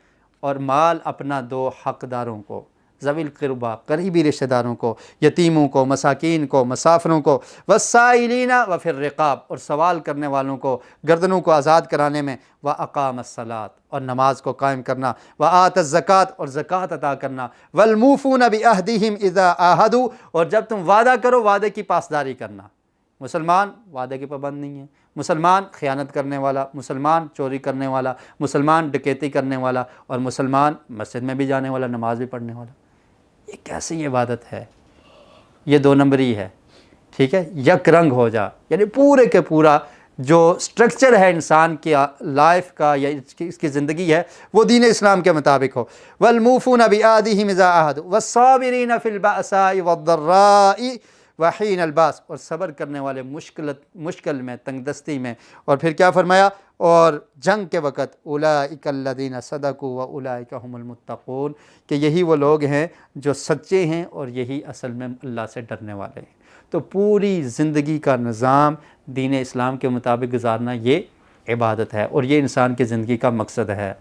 اور مال اپنا دو حقداروں کو، ذوی القربہ قریبی رشتہ داروں کو، یتیموں کو، مساکین کو، مسافروں کو، والسائلین وفی الرقاب، اور سوال کرنے والوں کو، گردنوں کو آزاد کرانے میں، وَأَقَامَ الصَّلَاةَ، اور نماز کو قائم کرنا، وَآتَ الزَّکَاةَ، اور زکوٰۃ عطا کرنا، وَالْمُوفُونَ بِعَہْدِهِمْ إِذَا عَاهَدُوا، اور جب تم وعدہ کرو وعدے کی پاسداری کرنا۔ مسلمان وعدے کے پابند نہیں ہے، مسلمان خیانت کرنے والا، مسلمان چوری کرنے والا، مسلمان ڈکیتی کرنے والا، اور مسلمان مسجد میں بھی جانے والا، نماز بھی پڑھنے والا، یہ کیسی عبادت ہے؟ یہ دو نمبری ہے، ٹھیک ہے۔ یک رنگ ہو جا، یعنی پورے کے پورا جو سٹرکچر ہے انسان کی لائف کا یا اس کی زندگی ہے وہ دین اسلام کے مطابق ہو۔ وَالْمُوفُونَ بِعَهْدِهِمْ إِذَا عَاهَدُوا وَالصَّابِرِينَ فِي الْبَأْسَاءِ وَالضَّرَّاءِ وَحِينَ الْبَأْسِ، اور صبر کرنے والے مشکل میں، تنگ دستی میں، اور پھر کیا فرمایا، اور جنگ کے وقت، اولئک الذین صدقوا واولئک هم المتقون، کہ یہی وہ لوگ ہیں جو سچے ہیں اور یہی اصل میں اللہ سے ڈرنے والے ہیں۔ تو پوری زندگی کا نظام دین اسلام کے مطابق گزارنا یہ عبادت ہے، اور یہ انسان کی زندگی کا مقصد ہے۔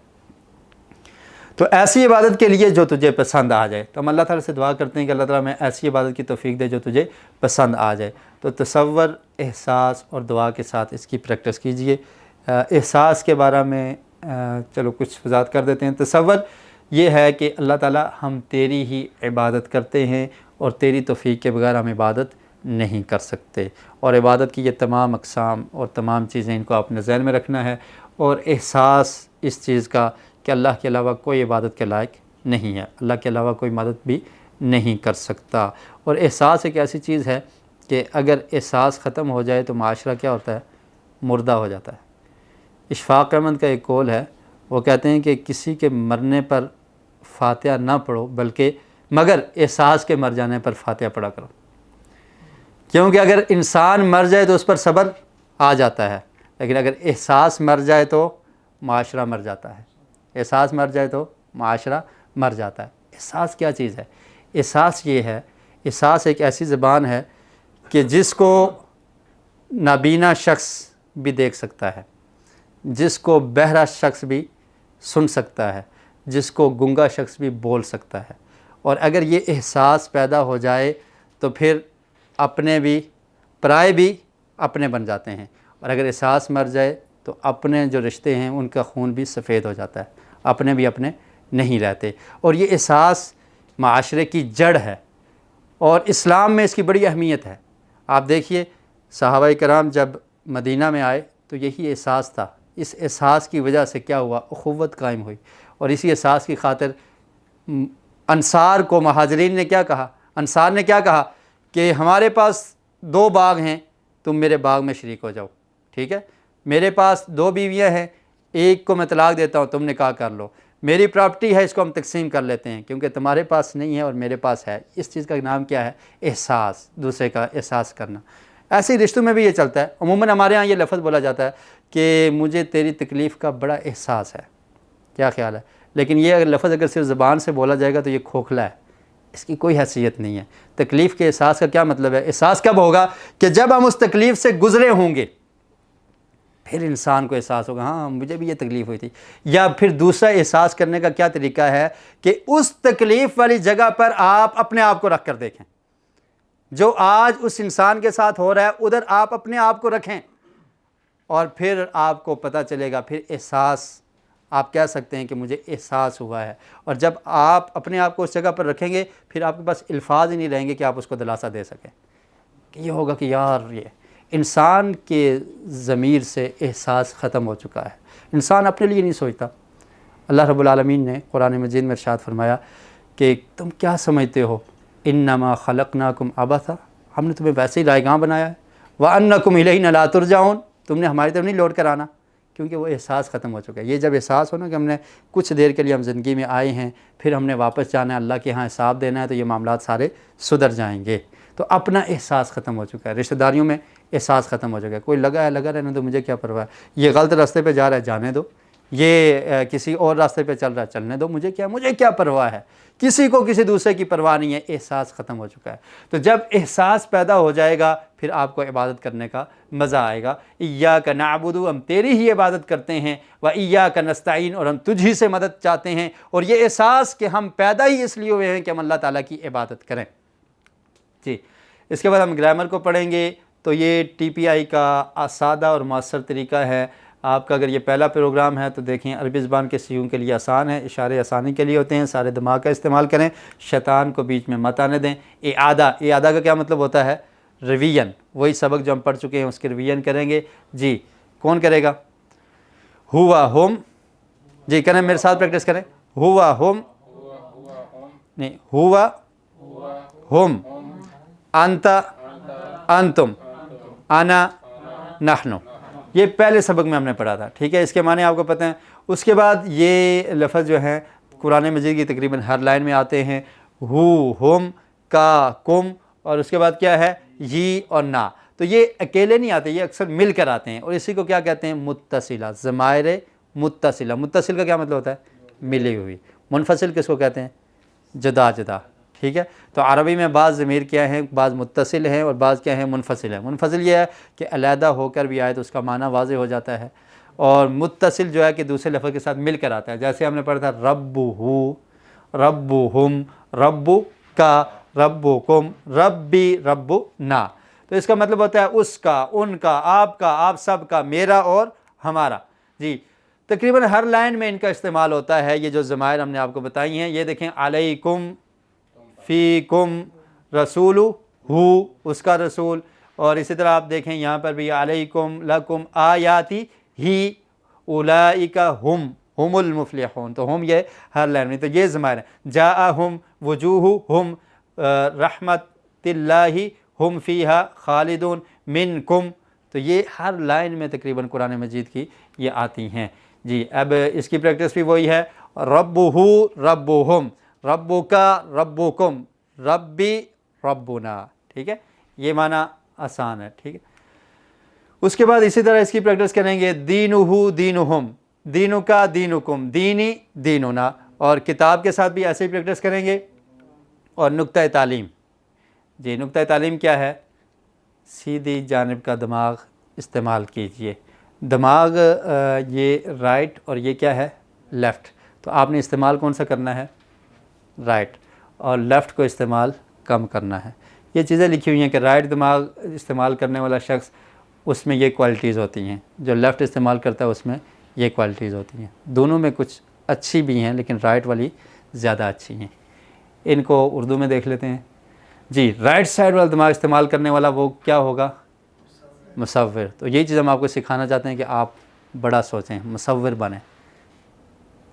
تو ایسی عبادت کے لیے جو تجھے پسند آ جائے. تو ہم اللہ تعالیٰ سے دعا کرتے ہیں کہ اللہ تعالیٰ ہمیں ایسی عبادت کی توفیق دے جو تجھے پسند آ جائے. تو تصور، احساس اور دعا کے ساتھ اس کی پریکٹس کیجئے. احساس کے بارے میں چلو کچھ وضاحت کر دیتے ہیں. تصور یہ ہے کہ اللہ تعالیٰ ہم تیری ہی عبادت کرتے ہیں اور تیری توفیق کے بغیر ہم عبادت نہیں کر سکتے. اور عبادت کی یہ تمام اقسام اور تمام چیزیں ان کو اپنے ذہن میں رکھنا ہے. اور احساس اس چیز کا کہ اللہ کے علاوہ کوئی عبادت کے لائق نہیں ہے، اللہ کے علاوہ کوئی مدد بھی نہیں کر سکتا. اور احساس ایک ایسی چیز ہے کہ اگر احساس ختم ہو جائے تو معاشرہ کیا ہوتا ہے؟ مردہ ہو جاتا ہے. اشفاق احمد کا ایک قول ہے، وہ کہتے ہیں کہ کسی کے مرنے پر فاتحہ نہ پڑھو بلکہ مگر احساس کے مر جانے پر فاتحہ پڑھا کرو. کیونکہ اگر انسان مر جائے تو اس پر صبر آ جاتا ہے، لیکن اگر احساس مر جائے تو معاشرہ مر جاتا ہے. احساس مر جائے تو معاشرہ مر جاتا ہے. احساس کیا چیز ہے؟ احساس یہ ہے، احساس ایک ایسی زبان ہے کہ جس کو نابینا شخص بھی دیکھ سکتا ہے، جس کو بہرا شخص بھی سن سکتا ہے، جس کو گنگا شخص بھی بول سکتا ہے. اور اگر یہ احساس پیدا ہو جائے تو پھر اپنے بھی پرائے بھی اپنے بن جاتے ہیں. اور اگر احساس مر جائے تو اپنے جو رشتے ہیں ان کا خون بھی سفید ہو جاتا ہے، اپنے بھی اپنے نہیں رہتے. اور یہ احساس معاشرے کی جڑ ہے اور اسلام میں اس کی بڑی اہمیت ہے. آپ دیکھیے صحابہ کرام جب مدینہ میں آئے تو یہی احساس تھا. اس احساس کی وجہ سے کیا ہوا؟ اخوت قائم ہوئی. اور اسی احساس کی خاطر انصار کو مہاجرین نے کیا کہا؟ انصار نے کیا کہا کہ ہمارے پاس 2 باغ ہیں، تم میرے باغ میں شریک ہو جاؤ. ٹھیک ہے، میرے پاس 2 بیویاں ہیں، ایک کو میں طلاق دیتا ہوں، تم نکاح کر لو. میری پراپرٹی ہے، اس کو ہم تقسیم کر لیتے ہیں کیونکہ تمہارے پاس نہیں ہے اور میرے پاس ہے. اس چیز کا نام کیا ہے؟ احساس، دوسرے کا احساس کرنا. ایسے ہی رشتوں میں بھی یہ چلتا ہے. عموماً ہمارے ہاں یہ لفظ بولا جاتا ہے کہ مجھے تیری تکلیف کا بڑا احساس ہے. کیا خیال ہے؟ لیکن یہ لفظ اگر صرف زبان سے بولا جائے گا تو یہ کھوکھلا ہے، اس کی کوئی حیثیت نہیں ہے. تکلیف کے احساس کا کیا مطلب ہے؟ احساس کب ہوگا؟ کہ جب ہم اس تکلیف سے گزرے ہوں گے، پھر انسان کو احساس ہوگا ہاں مجھے بھی یہ تکلیف ہوئی تھی. یا پھر دوسرا احساس کرنے کا کیا طریقہ ہے کہ اس تکلیف والی جگہ پر آپ اپنے آپ کو رکھ کر دیکھیں. جو آج اس انسان کے ساتھ ہو رہا ہے ادھر آپ اپنے آپ کو رکھیں اور پھر آپ کو پتہ چلے گا. پھر احساس آپ کہہ سکتے ہیں کہ مجھے احساس ہوا ہے. اور جب آپ اپنے آپ کو اس جگہ پر رکھیں گے پھر آپ کے پاس الفاظ ہی نہیں رہیں گے کہ آپ اس کو دلاسا دے سکیں. کہ یہ ہوگا کہ یار یہ انسان کے ضمیر سے احساس ختم ہو چکا ہے. انسان اپنے لیے نہیں سوچتا. اللہ رب العالمین نے قرآن مجید میں ارشاد فرمایا کہ تم کیا سمجھتے ہو، انما خلقناکم عبثا، ہم نے تمہیں ویسے ہی رائیگاں بنایا ہے، وانکم الینا لا ترجعون، تم نے ہماری طرف نہیں لوٹ کر آنا. کیونکہ وہ احساس ختم ہو چکا ہے. یہ جب احساس ہونا کہ ہم نے کچھ دیر کے لیے ہم زندگی میں آئے ہیں، پھر ہم نے واپس جانا ہے، اللہ کے ہاں حساب دینا ہے، تو یہ معاملات سارے سدھر جائیں گے. تو اپنا احساس ختم ہو چکا ہے. رشتہ داریوں میں احساس ختم ہو چکا ہے. کوئی لگا رہنے دو، مجھے کیا پرواہ ہے. یہ غلط راستے پہ جا رہا ہے، جانے دو. یہ کسی اور راستے پہ چل رہا ہے، چلنے دو. مجھے کیا پرواہ ہے. کسی کو کسی دوسرے کی پرواہ نہیں ہے. احساس ختم ہو چکا ہے. تو جب احساس پیدا ہو جائے گا پھر آپ کو عبادت کرنے کا مزہ آئے گا. ایاک نعبد، ہم تیری ہی عبادت کرتے ہیں، و ایاک نستعین، اور ہم تجھ ہی سے مدد چاہتے ہیں. اور یہ احساس کہ ہم پیدا ہی اس لیے ہوئے ہیں کہ ہم اللہ تعالیٰ کی عبادت کریں. جی، اس کے بعد ہم گرامر کو پڑھیں گے. تو یہ ٹی پی آئی کا سادہ اور مؤثر طریقہ ہے. آپ کا اگر یہ پہلا پروگرام ہے تو دیکھیں عربی زبان کے سیوں کے لیے آسان ہے، اشارے آسانی کے لیے ہوتے ہیں. سارے دماغ کا استعمال کریں، شیطان کو بیچ میں مت آنے دیں. اعادہ کا کیا مطلب ہوتا ہے؟ ریویژن. وہی سبق جو ہم پڑھ چکے ہیں اس کے ریویژن کریں گے. جی کون کرے گا؟ ہوا ہم. جی کریں، میرے ساتھ پریکٹس کریں. ہوا ہم، نہیں، ہوا ہم، انت انتم، انا نحن. یہ پہلے سبق میں ہم نے پڑھا تھا. ٹھیک ہے، اس کے معنی آپ کو پتہ ہیں. اس کے بعد یہ لفظ جو ہیں قرآن مجید کی تقریباً ہر لائن میں آتے ہیں. ہو، ہم، کا، کم، اور اس کے بعد کیا ہے؟ یہ اور نا. تو یہ اکیلے نہیں آتے، یہ اکثر مل کر آتے ہیں. اور اسی کو کیا کہتے ہیں؟ متصلہ. ضمائر متصلہ. متصل کا کیا مطلب ہوتا ہے؟ ملی ہوئی. منفصل کس کو کہتے ہیں؟ جدا جدا. ٹھیک ہے، تو عربی میں بعض ضمیر کیا ہیں؟ بعض متصل ہیں اور بعض کیا ہیں؟ منفصل ہیں. منفصل یہ ہے کہ علیحدہ ہو کر بھی آئے تو اس کا معنی واضح ہو جاتا ہے. اور متصل جو ہے کہ دوسرے لفظ کے ساتھ مل کر آتا ہے. جیسے ہم نے پڑھا تھا ربہ، ربہم، ربک، ربکم، ربی، ربنا. تو اس کا مطلب ہوتا ہے اس کا، ان کا، آپ سب کا، میرا اور ہمارا. جی تقریباً ہر لائن میں ان کا استعمال ہوتا ہے. یہ جو ضمائر ہم نے آپ کو بتائی ہیں، یہ دیکھیں علیکم، فیکم، رسول، ہو اس کا رسول. اور اسی طرح آپ دیکھیں یہاں پر بھی علیکم، لکم، آیاتی ہی، اولئک ہم المفلحون. تو ہم یہ ہر لائن میں. تو یہ ضمائر ہیں. جاءہم، وجوہہم، رحمت اللہ، ہم فیہا خالدون، منکم. تو یہ ہر لائن میں تقریباً قرآن مجید کی یہ آتی ہیں. جی اب اس کی پریکٹس بھی وہی ہے. ربہ، ربہم، ربک، ربکم، ربی، ربنا. ٹھیک ہے، یہ معنی آسان ہے. ٹھیک ہے، اس کے بعد اسی طرح اس کی پریکٹس کریں گے. دینہ، دینہم، دینک، دینکم، دینی، دیننا. اور کتاب کے ساتھ بھی ایسے ہی پریکٹس کریں گے. اور نقطہ تعلیم. جی نقطہ تعلیم کیا ہے؟ سیدھی جانب کا دماغ استعمال کیجئے. دماغ یہ رائٹ اور یہ کیا ہے؟ لیفٹ. تو آپ نے استعمال کون سا کرنا ہے؟ رائٹ. اور لیفٹ کو استعمال کم کرنا ہے. یہ چیزیں لکھی ہوئی ہیں کہ رائٹ دماغ استعمال کرنے والا شخص، اس میں یہ کوالٹیز ہوتی ہیں. جو لیفٹ استعمال کرتا ہے اس میں یہ کوالٹیز ہوتی ہیں. دونوں میں کچھ اچھی بھی ہیں لیکن رائٹ والی زیادہ اچھی ہیں. ان کو اردو میں دیکھ لیتے ہیں. جی رائٹ سائڈ والا دماغ استعمال کرنے والا وہ کیا ہوگا؟ مصور. تو یہی چیز ہم آپ کو سکھانا چاہتے ہیں کہ آپ بڑا سوچیں، مصور بنیں،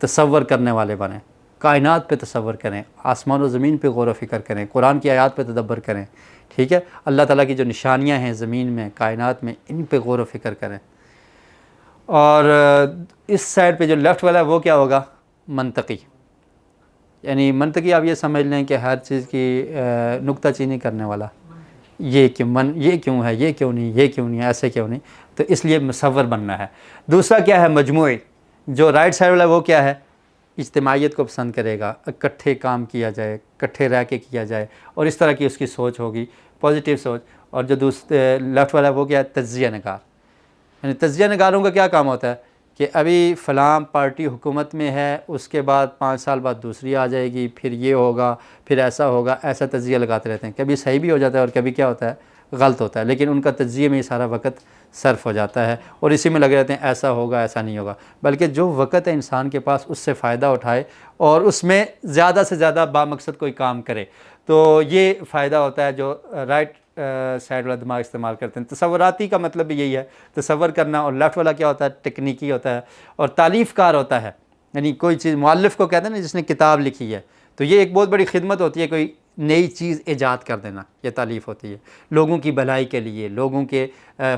تصور کرنے والے بنیں. کائنات پہ تصور کریں، آسمان و زمین پہ غور و فکر کریں، قرآن کی آیات پہ تدبر کریں. ٹھیک ہے، اللہ تعالیٰ کی جو نشانیاں ہیں زمین میں، کائنات میں، ان پہ غور و فکر کریں. اور اس سائڈ پہ جو لیفٹ والا ہے وہ کیا ہوگا؟ منطقی. یعنی منطقی آپ یہ سمجھ لیں کہ ہر چیز کی نکتہ چینی کرنے والا. یہ کیوں ہے، یہ کیوں نہیں، یہ کیوں نہیں، ایسے کیوں نہیں. تو اس لیے مصور بننا ہے. دوسرا کیا ہے؟ مجموعی. جو رائٹ سائڈ والا وہ کیا ہے؟ اجتماعیت کو پسند کرے گا، اکٹھے کام کیا جائے، اکٹھے رہ کے کیا جائے، اور اس طرح کی اس کی سوچ ہوگی، پازیٹیو سوچ. اور جو دوسرے لیفٹ والا وہ کیا ہے؟ تجزیہ نگار. یعنی تجزیہ نگاروں کا کیا کام ہوتا ہے کہ ابھی فلاں پارٹی حکومت میں ہے، اس کے بعد 5 سال بعد دوسری آ جائے گی، پھر یہ ہوگا، پھر ایسا ہوگا، ایسا تجزیہ لگاتے رہتے ہیں. کبھی صحیح بھی ہو جاتا ہے اور کبھی کیا ہوتا ہے؟ غلط ہوتا ہے. لیکن ان کا تجزیے میں یہ سارا وقت صرف ہو جاتا ہے اور اسی میں لگے رہتے ہیں ایسا ہوگا، ایسا نہیں ہوگا. بلکہ جو وقت ہے انسان کے پاس اس سے فائدہ اٹھائے اور اس میں زیادہ سے زیادہ بامقصد کوئی کام کرے. تو یہ فائدہ ہوتا ہے جو رائٹ سائڈ والا دماغ استعمال کرتے ہیں. تصوراتی کا مطلب بھی یہی ہے، تصور کرنا. اور لیفٹ والا کیا ہوتا ہے؟ ٹیکنیکی ہوتا ہے اور تالیف کار ہوتا ہے. یعنی کوئی چیز مؤلف کو کہتے ہیں نا، جس نے کتاب لکھی ہے، تو یہ ایک بہت بڑی خدمت ہوتی ہے. کوئی نئی چیز ایجاد کر دینا، یہ تالیف ہوتی ہے. لوگوں کی بھلائی کے لیے، لوگوں کے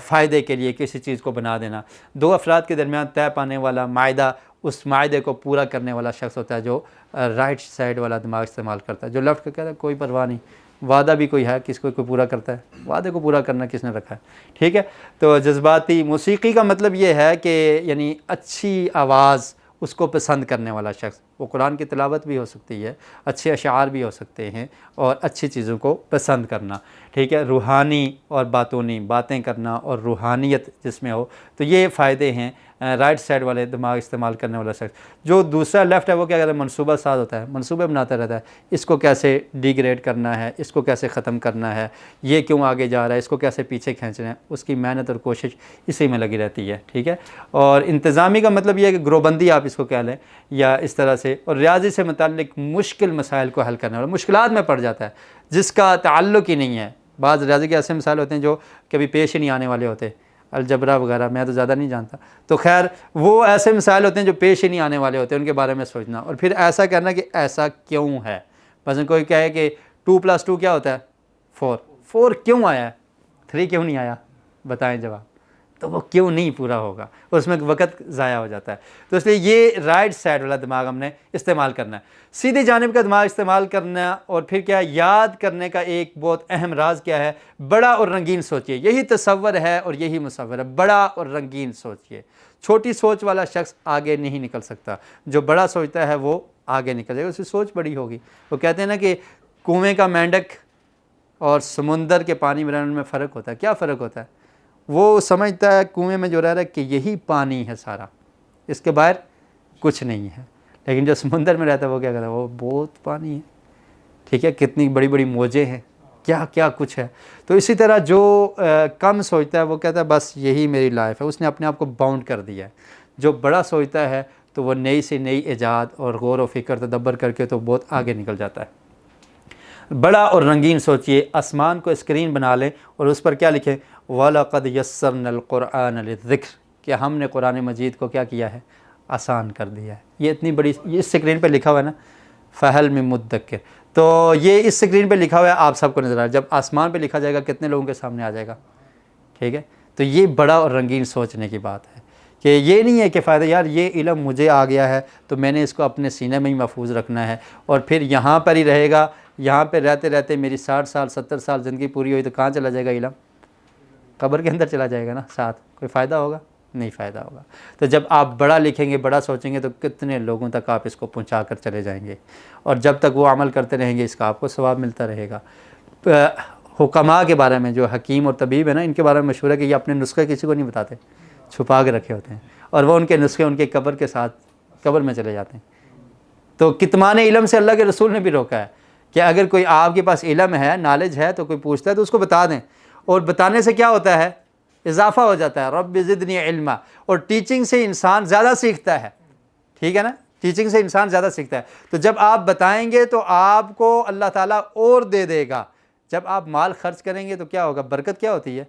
فائدے کے لیے کسی چیز کو بنا دینا. 2 افراد کے درمیان طے پانے والا معاہدہ، اس معاہدے کو پورا کرنے والا شخص ہوتا ہے جو رائٹ سائڈ والا دماغ استعمال کرتا ہے. جو لیفٹ کا کہتا ہے کوئی پرواہ نہیں، وعدہ بھی کوئی ہے، کس کو کوئی پورا کرتا ہے؟ وعدے کو پورا کرنا کس نے رکھا ہے؟ ٹھیک ہے. تو جذباتی موسیقی کا مطلب یہ ہے کہ یعنی اچھی آواز، اس کو پسند کرنے والا شخص. وہ قرآن کی تلاوت بھی ہو سکتی ہے، اچھے اشعار بھی ہو سکتے ہیں، اور اچھی چیزوں کو پسند کرنا. ٹھیک ہے، روحانی اور باتونی باتیں کرنا اور روحانیت جس میں ہو. تو یہ فائدے ہیں رائٹ سائڈ والے دماغ استعمال کرنے والا شخص. جو دوسرا لیفٹ ہے وہ کیا کہتا ہے؟ منصوبہ ساز ہوتا ہے، منصوبے بناتا رہتا ہے. اس کو کیسے ڈیگریڈ کرنا ہے، اس کو کیسے ختم کرنا ہے، یہ کیوں آگے جا رہا ہے، اس کو کیسے پیچھے کھینچنا ہے. اس کی محنت اور کوشش اسی میں لگی رہتی ہے. ٹھیک ہے. اور انتظامی کا مطلب یہ ہے کہ گروبندی آپ اس کو کہہ لیں یا اس طرح سے. اور ریاضی سے متعلق مشکل مسائل کو حل کرنے والا، مشکلات میں پڑ جاتا ہے جس کا تعلق ہی نہیں ہے. بعض ریاضی کے ایسے مسائل ہوتے ہیں جو کبھی پیش ہی نہیں آنے والے ہوتے، الجبرا وغیرہ، میں تو زیادہ نہیں جانتا. تو خیر وہ ایسے مسائل ہوتے ہیں جو پیش ہی نہیں آنے والے ہوتے، ان کے بارے میں سوچنا اور پھر ایسا کرنا کہ ایسا کیوں ہے. مثلا کوئی کہے کہ 2+2 کیا ہوتا ہے؟ 4 کیوں آیا ہے؟ 3 کیوں نہیں آیا؟ بتائیں جواب. تو وہ کیوں نہیں پورا ہوگا، اس میں وقت ضائع ہو جاتا ہے. تو اس لیے یہ رائٹ سائڈ والا دماغ ہم نے استعمال کرنا ہے. سیدھی جانب کا دماغ استعمال کرنا. اور پھر کیا؟ یاد کرنے کا ایک بہت اہم راز کیا ہے؟ بڑا اور رنگین سوچیے. یہی تصور ہے اور یہی مصور ہے. بڑا اور رنگین سوچیے. چھوٹی سوچ والا شخص آگے نہیں نکل سکتا. جو بڑا سوچتا ہے وہ آگے نکل جائے گا، اس کی سوچ بڑی ہوگی. وہ کہتے ہیں نا کہ کنویں کا مینڈک اور سمندر کے پانی میں رہنے میں فرق ہوتا ہے. کیا فرق ہوتا ہے؟ وہ سمجھتا ہے کنویں میں جو رہ رہا ہے کہ یہی پانی ہے سارا، اس کے باہر کچھ نہیں ہے۔ لیکن جو سمندر میں رہتا ہے وہ کیا کرتا ہے، وہ بہت پانی ہے، ٹھیک ہے، کتنی بڑی بڑی موجیں ہیں، کیا کیا کچھ ہے۔ تو اسی طرح جو کم سوچتا ہے وہ کہتا ہے بس یہی میری لائف ہے، اس نے اپنے آپ کو باؤنڈ کر دیا ہے۔ جو بڑا سوچتا ہے تو وہ نئی سے نئی ایجاد اور غور و فکر تدبر کر کے تو بہت آگے نکل جاتا ہے۔ بڑا اور رنگین سوچئے، آسمان کو اسکرین بنا لیں اور اس پر کیا لکھیں، وَلَقَدْ يَسَّرْنَا الْقُرْآنَ لِلذِّكْرِ، کہ ہم نے قرآن مجید کو کیا کیا ہے، آسان کر دیا ہے۔ یہ اتنی بڑی، یہ اسکرین پہ لکھا ہوا ہے نا، فَهَلْ مِن مُدَّكِّرٍ، تو یہ اس اسکرین پہ لکھا ہوا ہے، آپ سب کو نظر آ رہا ہے۔ جب آسمان پہ لکھا جائے گا کتنے لوگوں کے سامنے آ جائے گا، ٹھیک ہے۔ تو یہ بڑا اور رنگین سوچنے کی بات ہے کہ یہ نہیں ہے کہ فائدہ یار یہ علم مجھے آ گیا ہے تو میں نے اس کو اپنے سینے میں ہی محفوظ رکھنا ہے اور پھر یہاں پر ہی رہے گا، یہاں پہ رہتے رہتے میری 60 سال 70 سال زندگی پوری ہوئی تو کہاں چلا جائے گا علم، قبر کے اندر چلا جائے گا نا ساتھ، کوئی فائدہ ہوگا نہیں، فائدہ ہوگا۔ تو جب آپ بڑا لکھیں گے، بڑا سوچیں گے تو کتنے لوگوں تک آپ اس کو پہنچا کر چلے جائیں گے، اور جب تک وہ عمل کرتے رہیں گے اس کا آپ کو ثواب ملتا رہے گا۔ حکماء کے بارے میں، جو حکیم اور طبیب ہے نا، ان کے بارے میں مشہور ہے کہ یہ اپنے نسخے کسی کو نہیں بتاتے، چھپا کے رکھے ہوتے ہیں، اور وہ ان کے نسخے ان کے قبر کے ساتھ قبر میں چلے جاتے ہیں۔ تو کتمان علم سے اللہ کے رسول نے بھی روکا ہے کہ اگر کوئی آپ کے پاس علم ہے، نالج ہے، تو کوئی پوچھتا ہے تو اس کو بتا دیں، اور بتانے سے کیا ہوتا ہے، اضافہ ہو جاتا ہے، رب زدنی علما، اور ٹیچنگ سے انسان زیادہ سیکھتا ہے، ٹھیک ہے نا، ٹیچنگ سے انسان زیادہ سیکھتا ہے۔ تو جب آپ بتائیں گے تو آپ کو اللہ تعالیٰ اور دے دے گا۔ جب آپ مال خرچ کریں گے تو کیا ہوگا، برکت کیا ہوتی ہے،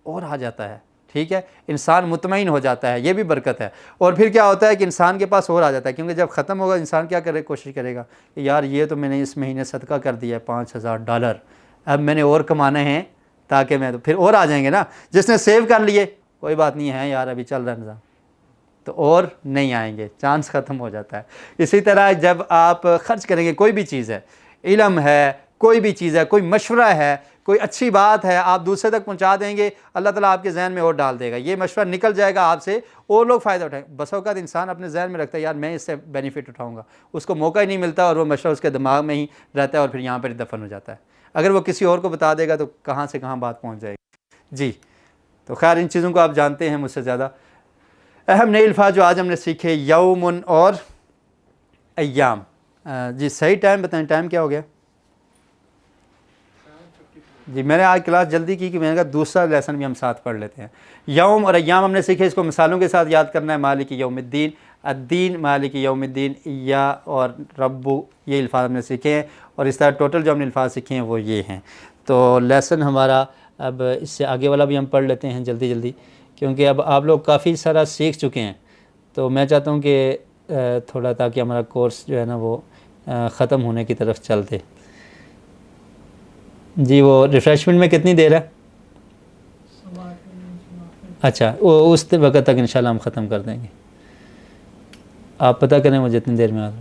اور آ جاتا ہے، ٹھیک ہے، انسان مطمئن ہو جاتا ہے، یہ بھی برکت ہے۔ اور پھر کیا ہوتا ہے کہ انسان کے پاس اور آ جاتا ہے، کیونکہ جب ختم ہوگا انسان کیا کرے، کوشش کرے گا کہ یار یہ تو میں نے اس مہینے صدقہ کر دیا ہے $5000، اب میں نے اور کمانے ہیں تاکہ میں، تو پھر اور آ جائیں گے نا۔ جس نے سیو کر لیے کوئی بات نہیں ہے یار ابھی چل رہا ہے نظام، تو اور نہیں آئیں گے، چانس ختم ہو جاتا ہے۔ اسی طرح جب آپ خرچ کریں گے، کوئی بھی چیز ہے، علم ہے، کوئی بھی چیز ہے، کوئی مشورہ ہے، کوئی اچھی بات ہے، آپ دوسرے تک پہنچا دیں گے، اللہ تعالیٰ آپ کے ذہن میں اور ڈال دے گا، یہ مشورہ نکل جائے گا آپ سے، اور لوگ فائدہ اٹھائیں۔ بس اوقات انسان اپنے ذہن میں رکھتا ہے یار میں اس سے بینیفٹ اٹھاؤں گا، اس کو موقع ہی نہیں ملتا اور وہ مشورہ اس کے دماغ میں ہی رہتا ہے اور پھر یہاں پر دفن ہو جاتا ہے۔ اگر وہ کسی اور کو بتا دے گا تو کہاں سے کہاں بات پہنچ جائے گی۔ جی تو خیر ان چیزوں کو آپ جانتے ہیں مجھ سے زیادہ۔ اہم نئے الفاظ جو آج ہم نے سیکھے، یوم اور ایام۔ جی صحیح ٹائم بتائیں، ٹائم کیا ہو گیا؟ جی میں نے آج کلاس جلدی کی کہ میں نے کہا دوسرا لیسن بھی ہم ساتھ پڑھ لیتے ہیں۔ یوم اور ایام ہم نے سیکھے، اس کو مثالوں کے ساتھ یاد کرنا ہے۔ مالک یوم الدین، الدین مالک یوم الدین، یا اور ربو، یہ الفاظ ہم نے سیکھے ہیں، اور اس طرح ٹوٹل جو ہم نے الفاظ سیکھے ہیں وہ یہ ہیں۔ تو لیسن ہمارا اب اس سے آگے والا بھی ہم پڑھ لیتے ہیں جلدی جلدی، کیونکہ اب آپ لوگ کافی سارا سیکھ چکے ہیں، تو میں چاہتا ہوں کہ تھوڑا تاکہ ہمارا کورس جو ہے نا وہ ختم ہونے کی طرف چلتے۔ جی وہ ریفریشمنٹ میں کتنی دیر ہے؟ اچھا وہ اس وقت تک انشاءاللہ ہم ختم کر دیں گے، آپ پتہ کریں وہ جتنی دیر میں آ رہا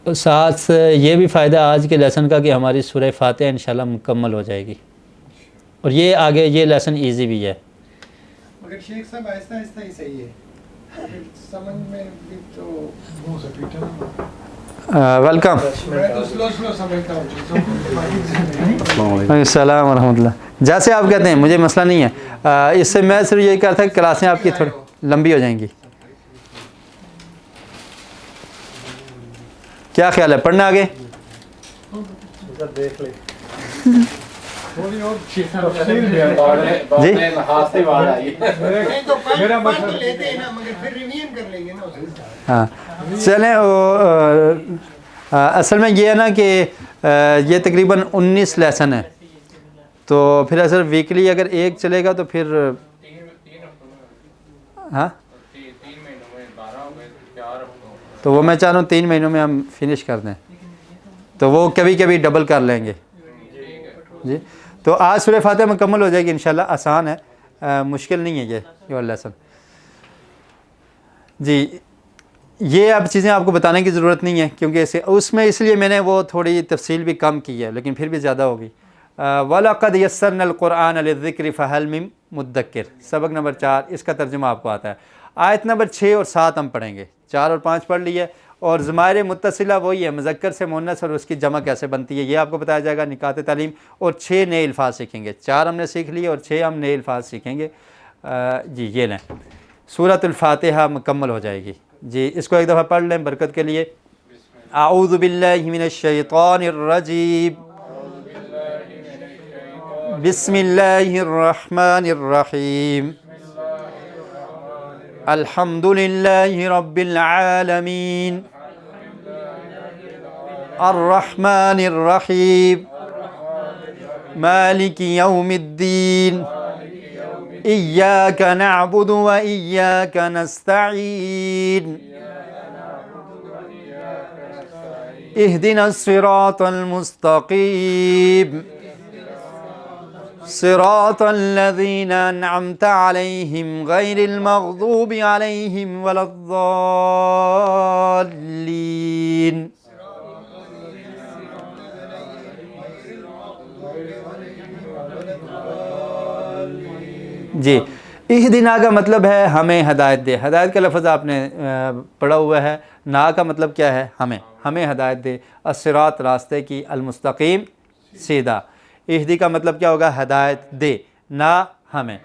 ہے۔ ساتھ یہ بھی فائدہ آج کے لیسن کا کہ ہماری سورہ فاتحہ انشاءاللہ مکمل ہو جائے گی، اور یہ آگے یہ لیسن ایزی بھی ہے۔ مگر شیخ صاحب آہستہ آہستہ ہی صحیح ہے، سمجھ میں بھی تو ویلکم، میں تو سلو سمجھتا ہوں۔ السلام ورحمۃ اللہ۔ جیسے آپ کہتے ہیں مجھے مسئلہ نہیں ہے، اس سے میں صرف یہی کہتا کہ کلاسیں آپ کی تھوڑی لمبی ہو جائیں گی۔ کیا خیال ہے، پڑھنا آگے؟ دیکھ لیں جی ہاں چلیں، اصل میں یہ ہے نا کہ یہ تقریباً 19 لیسن ہے، تو پھر اصل ویکلی اگر ایک چلے گا تو پھر ہاں تو وہ میں چاہ رہا ہوں 3 مہینوں میں ہم فنش کر دیں، تو وہ کبھی کبھی ڈبل کر لیں گے۔ جی تو آج سورہ فاتحہ مکمل ہو جائے گی انشاءاللہ، آسان ہے، مشکل نہیں ہے یہ لیسن۔ جی یہ اب چیزیں آپ کو بتانے کی ضرورت نہیں ہے، کیونکہ اس میں اس لیے میں نے وہ تھوڑی تفصیل بھی کم کی ہے، لیکن پھر بھی زیادہ ہوگی۔ وَلَقَدْ يَسَّرْنَا الْقُرْآنَ لِلذِّكْرِ فَهَلْ مِن مُدَّكِّرٍ، سبق نمبر 4، اس کا ترجمہ آپ کو آتا ہے۔ آیت نمبر 6 اور 7 ہم پڑھیں گے، 4 اور 5 پڑھ لیے، اور ضمائر متصلہ وہی ہے مذکر سے مؤنث اور اس کی جمع کیسے بنتی ہے یہ آپ کو بتایا جائے گا نکات تعلیم، اور 6 نئے الفاظ سیکھیں گے، 4 ہم نے سیکھ لیے اور 6 ہم نئے الفاظ سیکھیں گے۔ جی یہ لیں، سورۃ الفاتحہ مکمل ہو جائے گی۔ جی اس کو ایک دفعہ پڑھ لیں برکت کے لیے۔ اعوذ باللہ من الشیطان الرجیم، بسم اللہ الرحمن الرحیم، الحمد للہ رب العالمین، الرحمن الرحیم، مالک یوم الدین، ایاک نعبد و ایاک نستعین، اہدنا الصراط المستقیم، صراط الذین انعمت علیہم غیر المغضوب علیہم ولا الضالین۔ جی اہدنا کا مطلب ہے ہمیں ہدایت دے، ہدایت کا لفظ آپ نے پڑھا ہوا ہے، نا کا مطلب کیا ہے ہمیں ہدایت دے، الصراط راستے کی، المستقیم سیدھا، اہدی کا مطلب کیا ہوگا ہدایت دے، نا ہمیں۔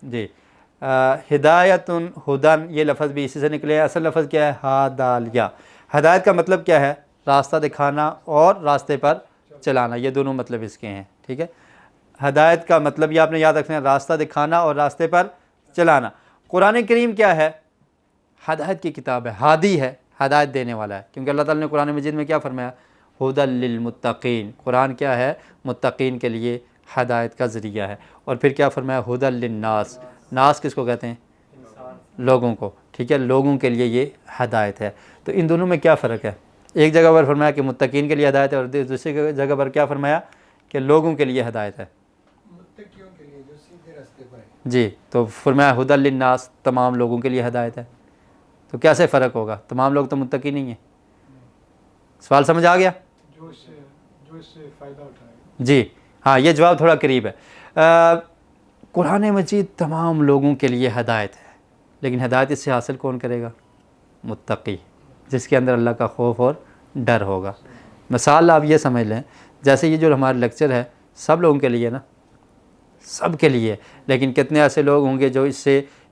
جی ہدایت ہدن یہ لفظ بھی اسی سے نکلے ہیں، اصل لفظ کیا ہے ہادالیا، ہدایت کا مطلب کیا ہے راستہ دکھانا اور راستے پر چلانا، یہ دونوں مطلب اس کے ہیں، ٹھیک ہے۔ ہدایت کا مطلب یہ آپ نے یاد رکھنا ہے راستہ دکھانا اور راستے پر چلانا۔ قرآن کریم کیا ہے ہدایت کی کتاب ہے، ہادی ہے، ہدایت دینے والا ہے، کیونکہ اللہ تعالیٰ نے قرآن مجید میں کیا فرمایا ھدی للمتقین، قرآن کیا ہے متقین کے لیے ہدایت کا ذریعہ ہے، اور پھر کیا فرمایا ھدی للناس، ناس کس کو کہتے ہیں لوگوں کو، ٹھیک ہے، لوگوں کے لیے یہ ہدایت ہے۔ تو ان دونوں میں کیا فرق ہے؟ ایک جگہ پر فرمایا کہ متقین کے لیے ہدایت ہے اور دوسری جگہ پر کیا فرمایا کہ لوگوں کے لیے ہدایت ہے، متقیوں کے لیے جو سیدھے راستے پر ہے۔ جی تو فرمایا ھدی للناس تمام لوگوں کے لیے ہدایت ہے، تو کیسے فرق ہوگا؟ تمام لوگ تو متقی نہیں ہیں۔ سوال سمجھ آ گیا؟ جو اس سے فائدہ اٹھائے۔ جی ہاں یہ جواب تھوڑا قریب ہے۔ قرآن مجید تمام لوگوں کے لیے ہدایت ہے، لیکن ہدایت اس سے حاصل کون کرے گا؟ متقی، جس کے اندر اللہ کا خوف اور ڈر ہوگا۔ مثال آپ یہ سمجھ لیں، جیسے یہ جو ہمارا لیکچر ہے سب لوگوں کے لیے نا، سب کے لیے، لیکن کتنے ایسے لوگ ہوں گے جو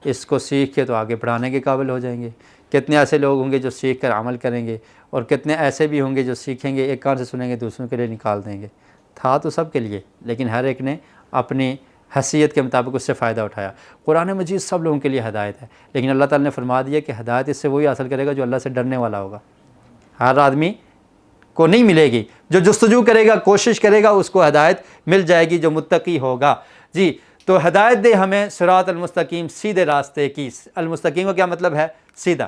اس کو سیکھ کے تو آگے پڑھانے کے قابل ہو جائیں گے، کتنے ایسے لوگ ہوں گے جو سیکھ کر عمل کریں گے، اور کتنے ایسے بھی ہوں گے جو سیکھیں گے ایک کان سے سنیں گے دوسروں کے لیے نکال دیں گے۔ تھا تو سب کے لیے، لیکن ہر ایک نے اپنی حیثیت کے مطابق اس سے فائدہ اٹھایا۔ قرآن مجید سب لوگوں کے لیے ہدایت ہے، لیکن اللہ تعالیٰ نے فرما دیا کہ ہدایت اس سے وہی حاصل کرے گا جو اللہ سے ڈرنے والا ہوگا۔ ہر آدمی کو نہیں ملے گی، جو جستجو کرے گا کوشش کرے گا اس کو ہدایت مل جائے گی، جو متقی ہوگا۔ جی تو ہدایت دے ہمیں صراط المستقیم، سیدھے راستے کی۔ المستقیم کا کیا مطلب ہے؟ سیدھا،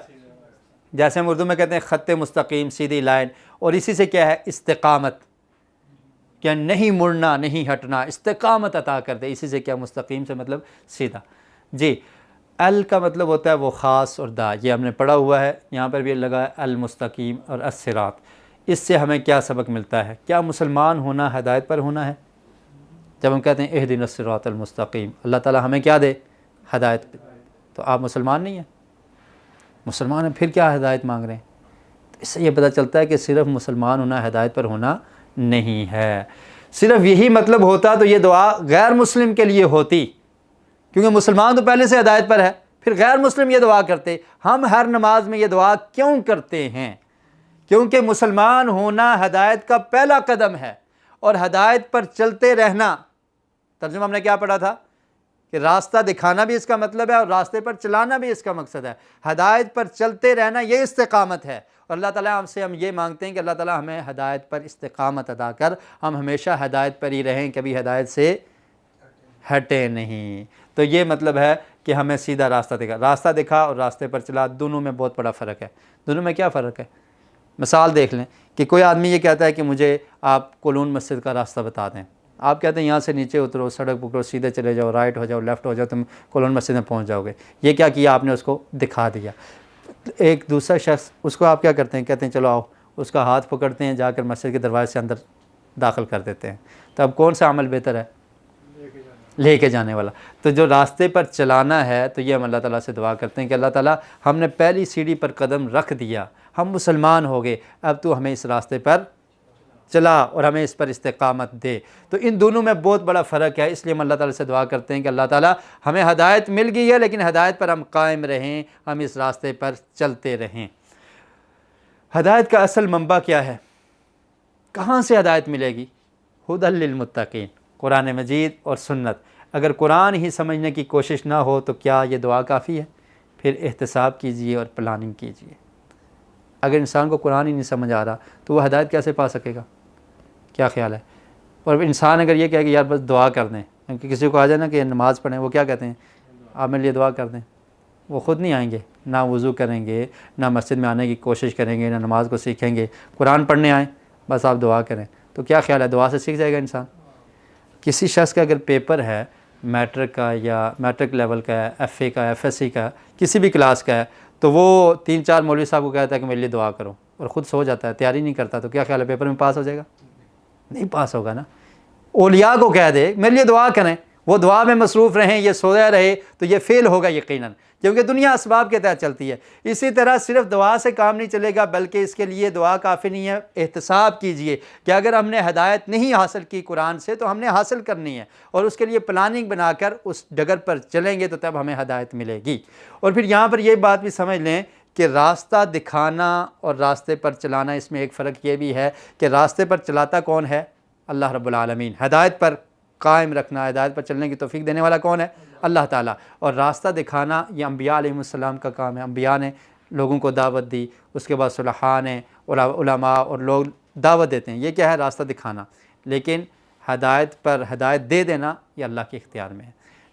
جیسے ہم اردو میں کہتے ہیں خط مستقیم، سیدھی لائن، اور اسی سے کیا ہے استقامت، کہ نہیں مڑنا نہیں ہٹنا، استقامت عطا کر دے، اسی سے کیا مستقیم سے مطلب سیدھا۔ جی ال کا مطلب ہوتا ہے وہ خاص اور دا، یہ ہم نے پڑھا ہوا ہے، یہاں پر بھی لگا ہے المستقیم اور الصراط۔ اس سے ہمیں کیا سبق ملتا ہے؟ کیا مسلمان ہونا ہدایت پر ہونا ہے؟ جب ہم کہتے ہیں اہدنا الصراط المستقیم، اللہ تعالیٰ ہمیں کیا دے؟ ہدایت، تو آپ مسلمان نہیں ہیں؟ مسلمان ہیں پھر کیا ہدایت مانگ رہے ہیں؟ تو اس سے یہ پتہ چلتا ہے کہ صرف مسلمان ہونا ہدایت پر ہونا نہیں ہے۔ صرف یہی مطلب ہوتا تو یہ دعا غیر مسلم کے لیے ہوتی، کیونکہ مسلمان تو پہلے سے ہدایت پر ہے، پھر غیر مسلم یہ دعا کرتے۔ ہم ہر نماز میں یہ دعا کیوں کرتے ہیں؟ کیونکہ مسلمان ہونا ہدایت کا پہلا قدم ہے، اور ہدایت پر چلتے رہنا، ترجمہ ہم نے کیا پڑھا تھا کہ راستہ دکھانا بھی اس کا مطلب ہے اور راستے پر چلانا بھی اس کا مقصد ہے۔ ہدایت پر چلتے رہنا یہ استقامت ہے، اور اللہ تعالیٰ ہم سے ہم یہ مانگتے ہیں کہ اللہ تعالیٰ ہمیں ہدایت پر استقامت عطا کر ہم ہمیشہ ہدایت پر ہی رہیں، کبھی ہدایت سے ہٹے نہیں۔ تو یہ مطلب ہے کہ ہمیں سیدھا راستہ دکھا، راستہ دکھا اور راستے پر چلا، دونوں میں بہت بڑا فرق ہے۔ دونوں میں کیا فرق ہے؟ مثال دیکھ لیں کہ کوئی آدمی یہ کہتا ہے کہ مجھے آپ کولون مسجد کا راستہ بتا دیں، آپ کہتے ہیں یہاں سے نیچے اترو، سڑک پکڑو، سیدھے چلے جاؤ، رائٹ ہو جاؤ، لیفٹ ہو جاؤ، تم کولون مسجد میں پہنچ جاؤ گے۔ یہ کیا کیا آپ نے؟ اس کو دکھا دیا۔ ایک دوسرا شخص اس کو آپ کیا کرتے ہیں؟ کہتے ہیں چلو آؤ، اس کا ہاتھ پکڑتے ہیں، جا کر مسجد کے دروازے سے اندر داخل کر دیتے ہیں۔ تو اب کون سا عمل بہتر ہے؟ لے کے جانے والا۔ تو جو راستے پر چلانا ہے، تو یہ ہم اللہ تعالیٰ سے دعا کرتے ہیں کہ اللہ تعالیٰ ہم نے پہلی سیڑھی پر قدم رکھ دیا، ہم مسلمان ہو گئے، اب تو ہمیں اس راستے پر چلا اور ہمیں اس پر استقامت دے۔ تو ان دونوں میں بہت بڑا فرق ہے، اس لیے ہم اللہ تعالیٰ سے دعا کرتے ہیں کہ اللہ تعالیٰ ہمیں ہدایت مل گئی ہے، لیکن ہدایت پر ہم قائم رہیں، ہم اس راستے پر چلتے رہیں۔ ہدایت کا اصل منبع کیا ہے؟ کہاں سے ہدایت ملے گی؟ ھدی للمتقین، قرآن مجید اور سنت۔ اگر قرآن ہی سمجھنے کی کوشش نہ ہو تو کیا یہ دعا کافی ہے؟ پھر احتساب کیجئے اور پلاننگ کیجئے۔ اگر انسان کو قرآن ہی نہیں سمجھ آ رہا تو وہ ہدایت کیسے پا سکے گا؟ کیا خیال ہے؟ اور انسان اگر یہ کہے کہ یار بس دعا کر دیں، کیونکہ کسی کو آ جائے نا کہ نماز پڑھیں، وہ کیا کہتے ہیں؟ آپ میرے لیے دعا کر دیں، وہ خود نہیں آئیں گے، نہ وضو کریں گے، نہ مسجد میں آنے کی کوشش کریں گے، نہ نماز کو سیکھیں گے، قرآن پڑھنے آئیں، بس آپ دعا کریں۔ تو کیا خیال ہے دعا سے سیکھ جائے گا انسان؟ کسی شخص کا اگر پیپر ہے میٹرک کا یا میٹرک لیول کا ہے، ایف اے کا، ایف ایس سی کا، کسی بھی کلاس کا ہے، تو وہ 3-4 مولوی صاحب کو کہتا ہے کہ میرے لیے دعا کرو اور خود سو جاتا ہے، تیاری نہیں کرتا، تو کیا خیال ہے پیپر میں پاس ہو جائے گا؟ نہیں پاس ہوگا نا۔ اولیاء کو کہہ دے میرے لیے دعا کریں، وہ دعا میں مصروف رہیں، یہ سویا رہے، تو یہ فیل ہوگا یقیناً، کیونکہ دنیا اسباب کے تحت چلتی ہے۔ اسی طرح صرف دعا سے کام نہیں چلے گا، بلکہ اس کے لیے دعا کافی نہیں ہے، احتساب کیجئے کہ اگر ہم نے ہدایت نہیں حاصل کی قرآن سے تو ہم نے حاصل کرنی ہے، اور اس کے لیے پلاننگ بنا کر اس ڈگر پر چلیں گے تو تب ہمیں ہدایت ملے گی۔ اور پھر یہاں پر یہ بات بھی سمجھ لیں کہ راستہ دکھانا اور راستے پر چلانا، اس میں ایک فرق یہ بھی ہے کہ راستے پر چلاتا کون ہے؟ اللہ رب العالمین۔ ہدایت پر قائم رکھنا، ہدایت پر چلنے کی توفیق دینے والا کون ہے؟ اللہ تعالیٰ۔ اور راستہ دکھانا یہ انبیاء علیہ السلام کا کام ہے، انبیاء نے لوگوں کو دعوت دی، اس کے بعد صلحاء نے، علماء اور لوگ دعوت دیتے ہیں، یہ کیا ہے؟ راستہ دکھانا۔ لیکن ہدایت پر ہدایت دے دینا یہ اللہ کے اختیار میں ہے۔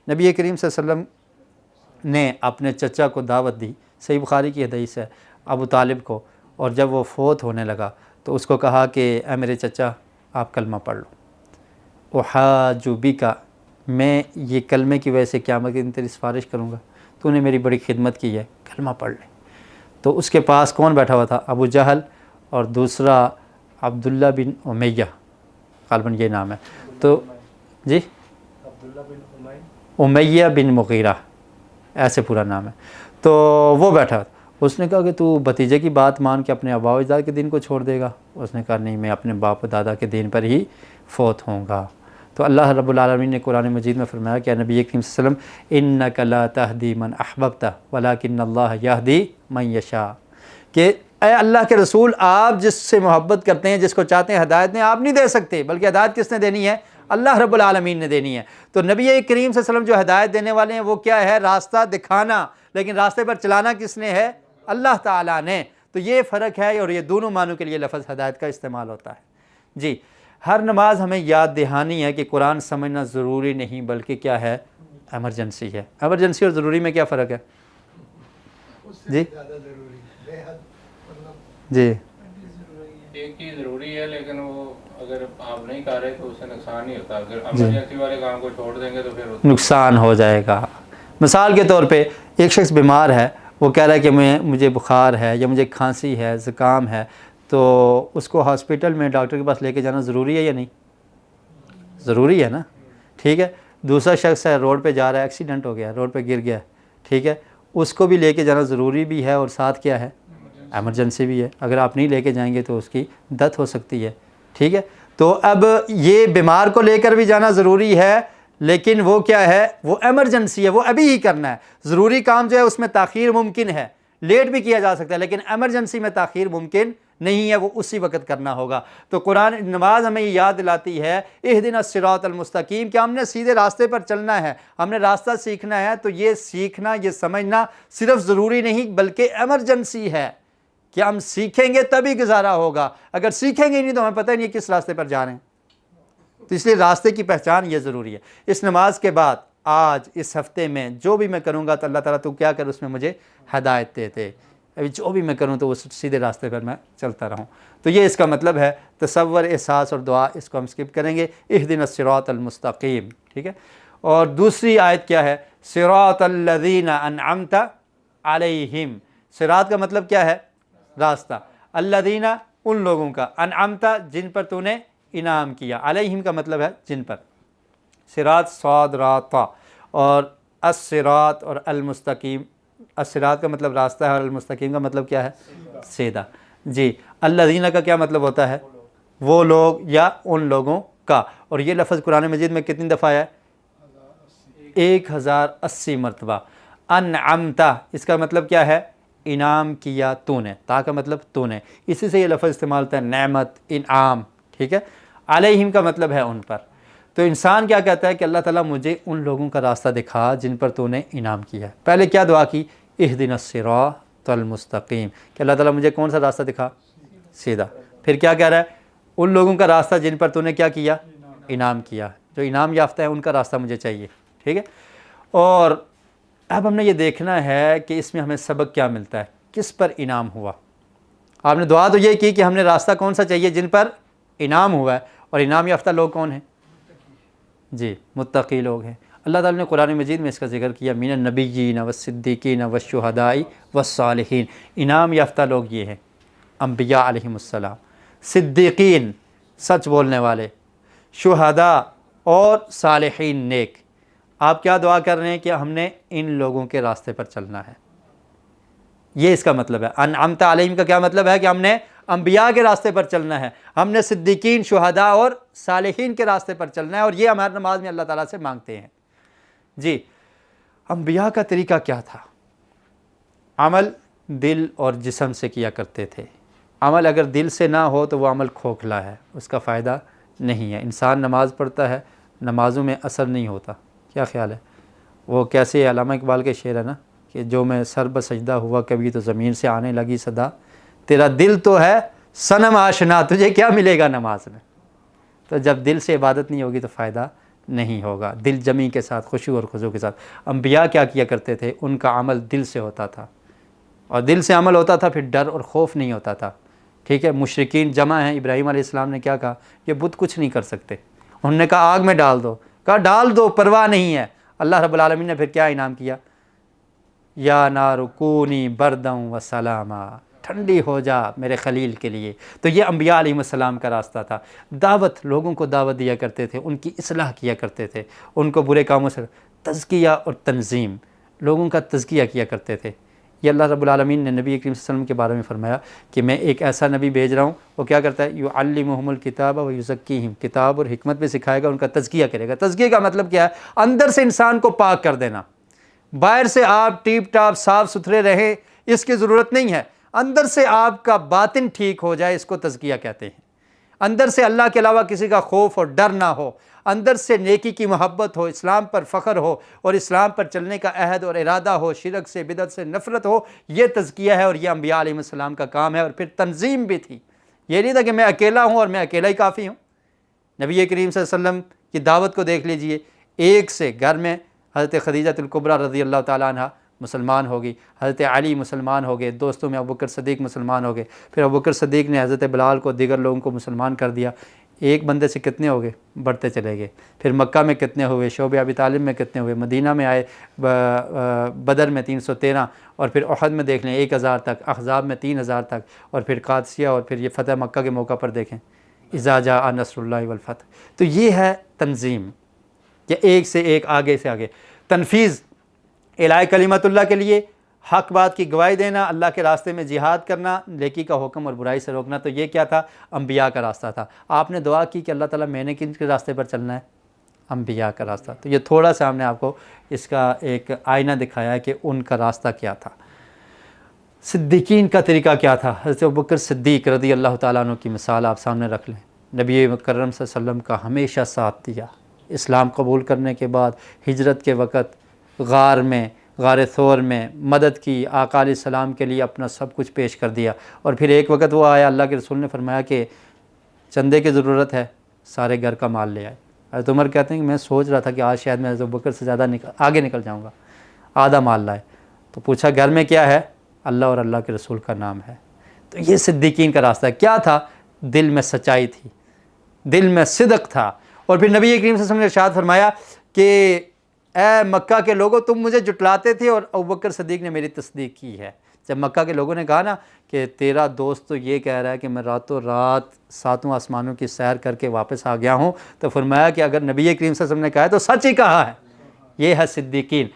نبی کریم صلی اللہ علیہ وسلم نے اپنے چچا کو دعوت دی، صحیح بخاری کی حدیث ہے، ابو طالب کو، اور جب وہ فوت ہونے لگا تو اس کو کہا کہ اے میرے چچا آپ کلمہ پڑھ لو، احاج بک، میں یہ کلمے کی وجہ سے قیامت کے دن تیری سفارش کروں گا، تو نے میری بڑی خدمت کی ہے، کلمہ پڑھ لے۔ تو اس کے پاس کون بیٹھا ہوا تھا؟ ابو جہل، اور دوسرا عبداللہ بن امیہ، غالباً یہ نام ہے، تو جی امیہ بن مغیرہ ایسے پورا نام ہے۔ تو وہ بیٹھا، اس نے کہا کہ تو بھتیجے کی بات مان کے اپنے آبا و اجداد کے دین کو چھوڑ دے گا؟ اس نے کہا نہیں، میں اپنے باپ و دادا کے دین پر ہی فوت ہوں گا۔ تو اللہ رب العالمین نے قرآن مجید میں فرمایا کہ نبی کریم صلی اللہ علیہ وسلم انک لا تہدی من احببت ولکن اللہ یہدی من یشاء، کہ اے اللہ کے رسول آپ جس سے محبت کرتے ہیں، جس کو چاہتے ہیں ہدایت میں آپ نہیں دے سکتے، بلکہ ہدایت کس نے دینی ہے؟ اللہ رب العالمین نے دینی ہے۔ تو نبی کریم صلی اللہ علیہ وسلم جو ہدایت دینے والے ہیں وہ کیا ہے؟ راستہ دکھانا، لیکن راستے پر چلانا کس نے ہے؟ اللہ تعالیٰ نے۔ تو یہ فرق ہے، اور یہ دونوں معنوں کے لیے لفظ ہدایت کا استعمال ہوتا ہے۔ جی، ہر نماز ہمیں یاد دہانی ہے کہ قرآن سمجھنا ضروری نہیں، بلکہ کیا ہے؟ ایمرجنسی ہے۔ ایمرجنسی اور ضروری میں کیا فرق ہے؟ جی جی ایک چیز ضروری ہے، لیکن وہ اگر آپ نہیں کر رہے تو اس سے نقصان نہیں ہوتا، اگر ایمرجنسی والے کام کو چھوڑ دیں گے تو پھر نقصان ہو جائے گا۔ مثال کے طور پہ ایک شخص بیمار ہے، وہ کہہ رہا ہے کہ مجھے بخار ہے یا مجھے کھانسی ہے، زکام ہے، تو اس کو ہاسپٹل میں ڈاکٹر کے پاس لے کے جانا ضروری ہے یا نہیں؟ ضروری ہے نا، ٹھیک ہے۔ دوسرا شخص ہے روڈ پہ جا رہا ہے، ایکسیڈنٹ ہو گیا، روڈ پہ گر گیا، ٹھیک ہے، اس کو بھی لے کے جانا ضروری بھی ہے، اور ساتھ کیا ہے؟ ایمرجنسی بھی ہے۔ اگر آپ نہیں لے کے جائیں گے تو اس کی ڈیتھ ہو سکتی ہے، ٹھیک ہے۔ تو اب یہ بیمار کو لے کر بھی جانا ضروری ہے، لیکن وہ کیا ہے؟ وہ ایمرجنسی ہے، وہ ابھی ہی کرنا ہے۔ ضروری کام جو ہے اس میں تاخیر ممکن ہے، لیٹ بھی کیا جا سکتا ہے، لیکن ایمرجنسی میں تاخیر ممکن نہیں ہے، وہ اسی وقت کرنا ہوگا۔ تو قرآن نماز ہمیں یہ یاد دلاتی ہے اہدنا الصراط المستقیم، کہ ہم نے سیدھے راستے پر چلنا ہے، ہم نے راستہ سیکھنا ہے۔ تو یہ سیکھنا، یہ سمجھنا صرف ضروری نہیں بلکہ ایمرجنسی ہے، کہ ہم سیکھیں گے تبھی گزارا ہوگا، اگر سیکھیں گے نہیں تو ہمیں پتہ نہیں ہے کس راستے پر جا رہے ہیں۔ تو اس لیے راستے کی پہچان یہ ضروری ہے۔ اس نماز کے بعد آج اس ہفتے میں جو بھی میں کروں گا تو اللہ تعالیٰ تو کیا کر اس میں مجھے ہدایت دیتے، ابھی جو بھی میں کروں تو وہ سیدھے راستے پر میں چلتا رہوں۔ تو یہ اس کا مطلب ہے، تصور، احساس اور دعا اس کو ہم سکپ کریں گے، اہدنا الصراط المستقیم، ٹھیک ہے۔ اور دوسری آیت کیا ہے؟ صراط الذین انعمت علیہم، صراط کا مطلب کیا ہے؟ راستہ، الذین ان لوگوں کا، انعمت جن پر تو نے انعام کیا، علیہم کا مطلب ہے جن پر، صراط صاد را طا، اور الصراط اور المستقیم، الصراط کا مطلب راستہ ہے اور المستقیم کا مطلب کیا ہے؟ سیدھا. جی الذین کا کیا مطلب ہوتا ہے؟ وہ لوگ یا ان لوگوں کا. اور یہ لفظ قرآن مجید میں کتنی دفعہ ہے؟ 1080 مرتبہ. انعمتا اس کا مطلب کیا ہے؟ انعام کیا تو نے. تا کا مطلب تو نے. اسی سے یہ لفظ استعمال ہوتا ہے نعمت، انعام. ٹھیک ہے. علیہم کا مطلب ہے ان پر. تو انسان کیا کہتا ہے کہ اللہ تعالیٰ مجھے ان لوگوں کا راستہ دکھا جن پر تو نے انعام کیا ہے. پہلے کیا دعا کی؟ اہدنا الصراط المستقیم، کہ اللہ تعالیٰ مجھے کون سا راستہ دکھا؟ سیدھا. پھر کیا کہہ رہا ہے؟ ان لوگوں کا راستہ جن پر تو نے کیا کیا؟ انعام کیا. جو انعام یافتہ ہے ان کا راستہ مجھے چاہیے. ٹھیک ہے. اور اب ہم نے یہ دیکھنا ہے کہ اس میں ہمیں سبق کیا ملتا ہے، کس پر انعام ہوا. آپ نے دعا تو یہ کی کہ ہم نے راستہ کون سا چاہیے جن پر انعام ہوا ہے، اور انعام یافتہ لوگ کون ہیں؟ جی متقی لوگ ہیں. اللہ تعالیٰ نے قرآن مجید میں اس کا ذکر کیا، من النبیین والصدیقین والشہداء والصالحین. انعام یافتہ لوگ یہ ہیں، انبیاء علیہم السلام، صدیقین سچ بولنے والے، شہداء اور صالحین نیک. آپ کیا دعا کر رہے ہیں کہ ہم نے ان لوگوں کے راستے پر چلنا ہے. یہ اس کا مطلب ہے. انعمت علیہم کا کیا مطلب ہے؟ کہ ہم نے انبیاء کے راستے پر چلنا ہے، ہم نے صدیقین، شہداء اور صالحین کے راستے پر چلنا ہے. اور یہ ہماری نماز میں اللہ تعالیٰ سے مانگتے ہیں. جی انبیاء کا طریقہ کیا تھا؟ عمل دل اور جسم سے کیا کرتے تھے. عمل اگر دل سے نہ ہو تو وہ عمل کھوکھلا ہے، اس کا فائدہ نہیں ہے. انسان نماز پڑھتا ہے، نمازوں میں اثر نہیں ہوتا. کیا خیال ہے؟ وہ کیسے علامہ اقبال کے شعر ہے نا کہ جو میں سر بسجدہ ہوا کبھی تو زمین سے آنے لگی صدا، تیرا دل تو ہے صنم آشنا، تجھے کیا ملے گا نماز میں. تو جب دل سے عبادت نہیں ہوگی تو فائدہ نہیں ہوگا. دل جمی کے ساتھ، خشوع اور خضوع کے ساتھ. انبیاء کیا کیا کرتے تھے؟ ان کا عمل دل سے ہوتا تھا، اور دل سے عمل ہوتا تھا پھر ڈر اور خوف نہیں ہوتا تھا. ٹھیک ہے. مشرکین جمع ہیں، ابراہیم علیہ السلام نے کیا کہا؟ یہ بت کچھ نہیں کر سکتے. انہوں نے کہا آگ میں ڈال دو، کہا ڈال دو، پرواہ نہیں ہے. اللہ رب العالمین نے پھر کیا انعام کیا؟ یا نار کونی برداً و سلاما، ٹھنڈی ہو جا میرے خلیل کے لیے. تو یہ انبیاء علیہ السلام کا راستہ تھا. دعوت، لوگوں کو دعوت دیا کرتے تھے، ان کی اصلاح کیا کرتے تھے، ان کو برے کاموں سے تزکیہ اور تنظیم، لوگوں کا تزکیہ کیا کرتے تھے. یہ اللہ رب العالمین نے نبی کریم صلی اللہ علیہ وسلم کے بارے میں فرمایا کہ میں ایک ایسا نبی بھیج رہا ہوں، وہ کیا کرتا ہے؟ یعلمہم الکتاب و یزکیہم، کتاب اور حکمت بھی سکھائے گا، ان کا تزکیہ کرے گا. تزکیہ کا مطلب کیا ہے؟ اندر سے انسان کو پاک کر دینا. باہر سے آپ ٹیپ ٹاپ صاف ستھرے رہیں اس کی ضرورت نہیں ہے. اندر سے آپ کا باطن ٹھیک ہو جائے، اس کو تزکیہ کہتے ہیں. اندر سے اللہ کے علاوہ کسی کا خوف اور ڈر نہ ہو، اندر سے نیکی کی محبت ہو، اسلام پر فخر ہو اور اسلام پر چلنے کا عہد اور ارادہ ہو، شرک سے بدعت سے نفرت ہو. یہ تزکیہ ہے اور یہ انبیاء علیہ السلام کا کام ہے. اور پھر تنظیم بھی تھی. یہ نہیں تھا کہ میں اکیلا ہوں اور میں اکیلا ہی کافی ہوں. نبی کریم صلی اللہ علیہ وسلم کی دعوت کو دیکھ لیجئے. ایک سے گھر میں حضرت خدیجہ الکبریٰ رضی اللہ تعالیٰ عنہ مسلمان ہو گئی، حضرت علی مسلمان ہو گئے، دوستوں میں ابوبکر صدیق مسلمان ہو گئے. پھر ابوبکر صدیق نے حضرت بلال کو، دیگر لوگوں کو مسلمان کر دیا. ایک بندے سے کتنے ہو گئے؟ بڑھتے چلے گئے. پھر مکہ میں کتنے ہوئے؟ شعبہ ابی طالب میں کتنے ہوئے؟ مدینہ میں آئے بدر میں 313، اور پھر احد میں دیکھ لیں 1000 تک، احزاب میں 3000 تک، اور پھر قادسیہ اور پھر یہ فتح مکہ کے موقع پر دیکھیں اذا جاء نصر اللہ والفتح. تو یہ ہے تنظیم کہ ایک سے ایک، آگے سے آگے. تنفیذ، اعلاء کلمت اللہ کے لیے حق بات کی گواہی دینا، اللہ کے راستے میں جہاد کرنا، نیکی کا حکم اور برائی سے روکنا. تو یہ کیا تھا؟ انبیاء کا راستہ تھا. آپ نے دعا کی کہ اللہ تعالیٰ میں نے کن کے راستے پر چلنا ہے؟ انبیاء کا راستہ. تو یہ تھوڑا سا ہم نے آپ کو اس کا ایک آئینہ دکھایا ہے کہ ان کا راستہ کیا تھا. صدیقین کا طریقہ کیا تھا؟ حضرت ابوبکر صدیق رضی اللہ تعالیٰ عنہ کی مثال آپ سامنے رکھ لیں. نبی مکرم صلی اللہ علیہ وسلم کا ہمیشہ ساتھ دیا. اسلام قبول کرنے کے بعد ہجرت کے وقت غار ثور میں مدد کی، آقا علیہ السلام کے لیے اپنا سب کچھ پیش کر دیا. اور پھر ایک وقت وہ آیا، اللہ کے رسول نے فرمایا کہ چندے کی ضرورت ہے، سارے گھر کا مال لے آئے. حضرت عمر کہتے ہیں کہ میں سوچ رہا تھا کہ آج شاید میں حضرت ابوبکر سے زیادہ آگے نکل جاؤں گا. آدھا مال لائے. تو پوچھا گھر میں کیا ہے؟ اللہ اور اللہ کے رسول کا نام ہے. تو یہ صدیقین کا راستہ کیا تھا؟ دل میں سچائی تھی، دل میں صدق تھا. اور پھر نبی کریم صلی اللہ علیہ وسلم نے ارشاد فرمایا کہ اے مکہ کے لوگوں، تم مجھے جھٹلاتے تھے اور ابوبکر صدیق نے میری تصدیق کی ہے. جب مکہ کے لوگوں نے کہا نا کہ تیرا دوست تو یہ کہہ رہا ہے کہ میں راتوں رات 7 آسمانوں کی سیر کر کے واپس آ گیا ہوں، تو فرمایا کہ اگر نبی کریم صلی اللہ علیہ وسلم نے کہا ہے تو سچ ہی کہا ہے. یہ ہے صدیقین.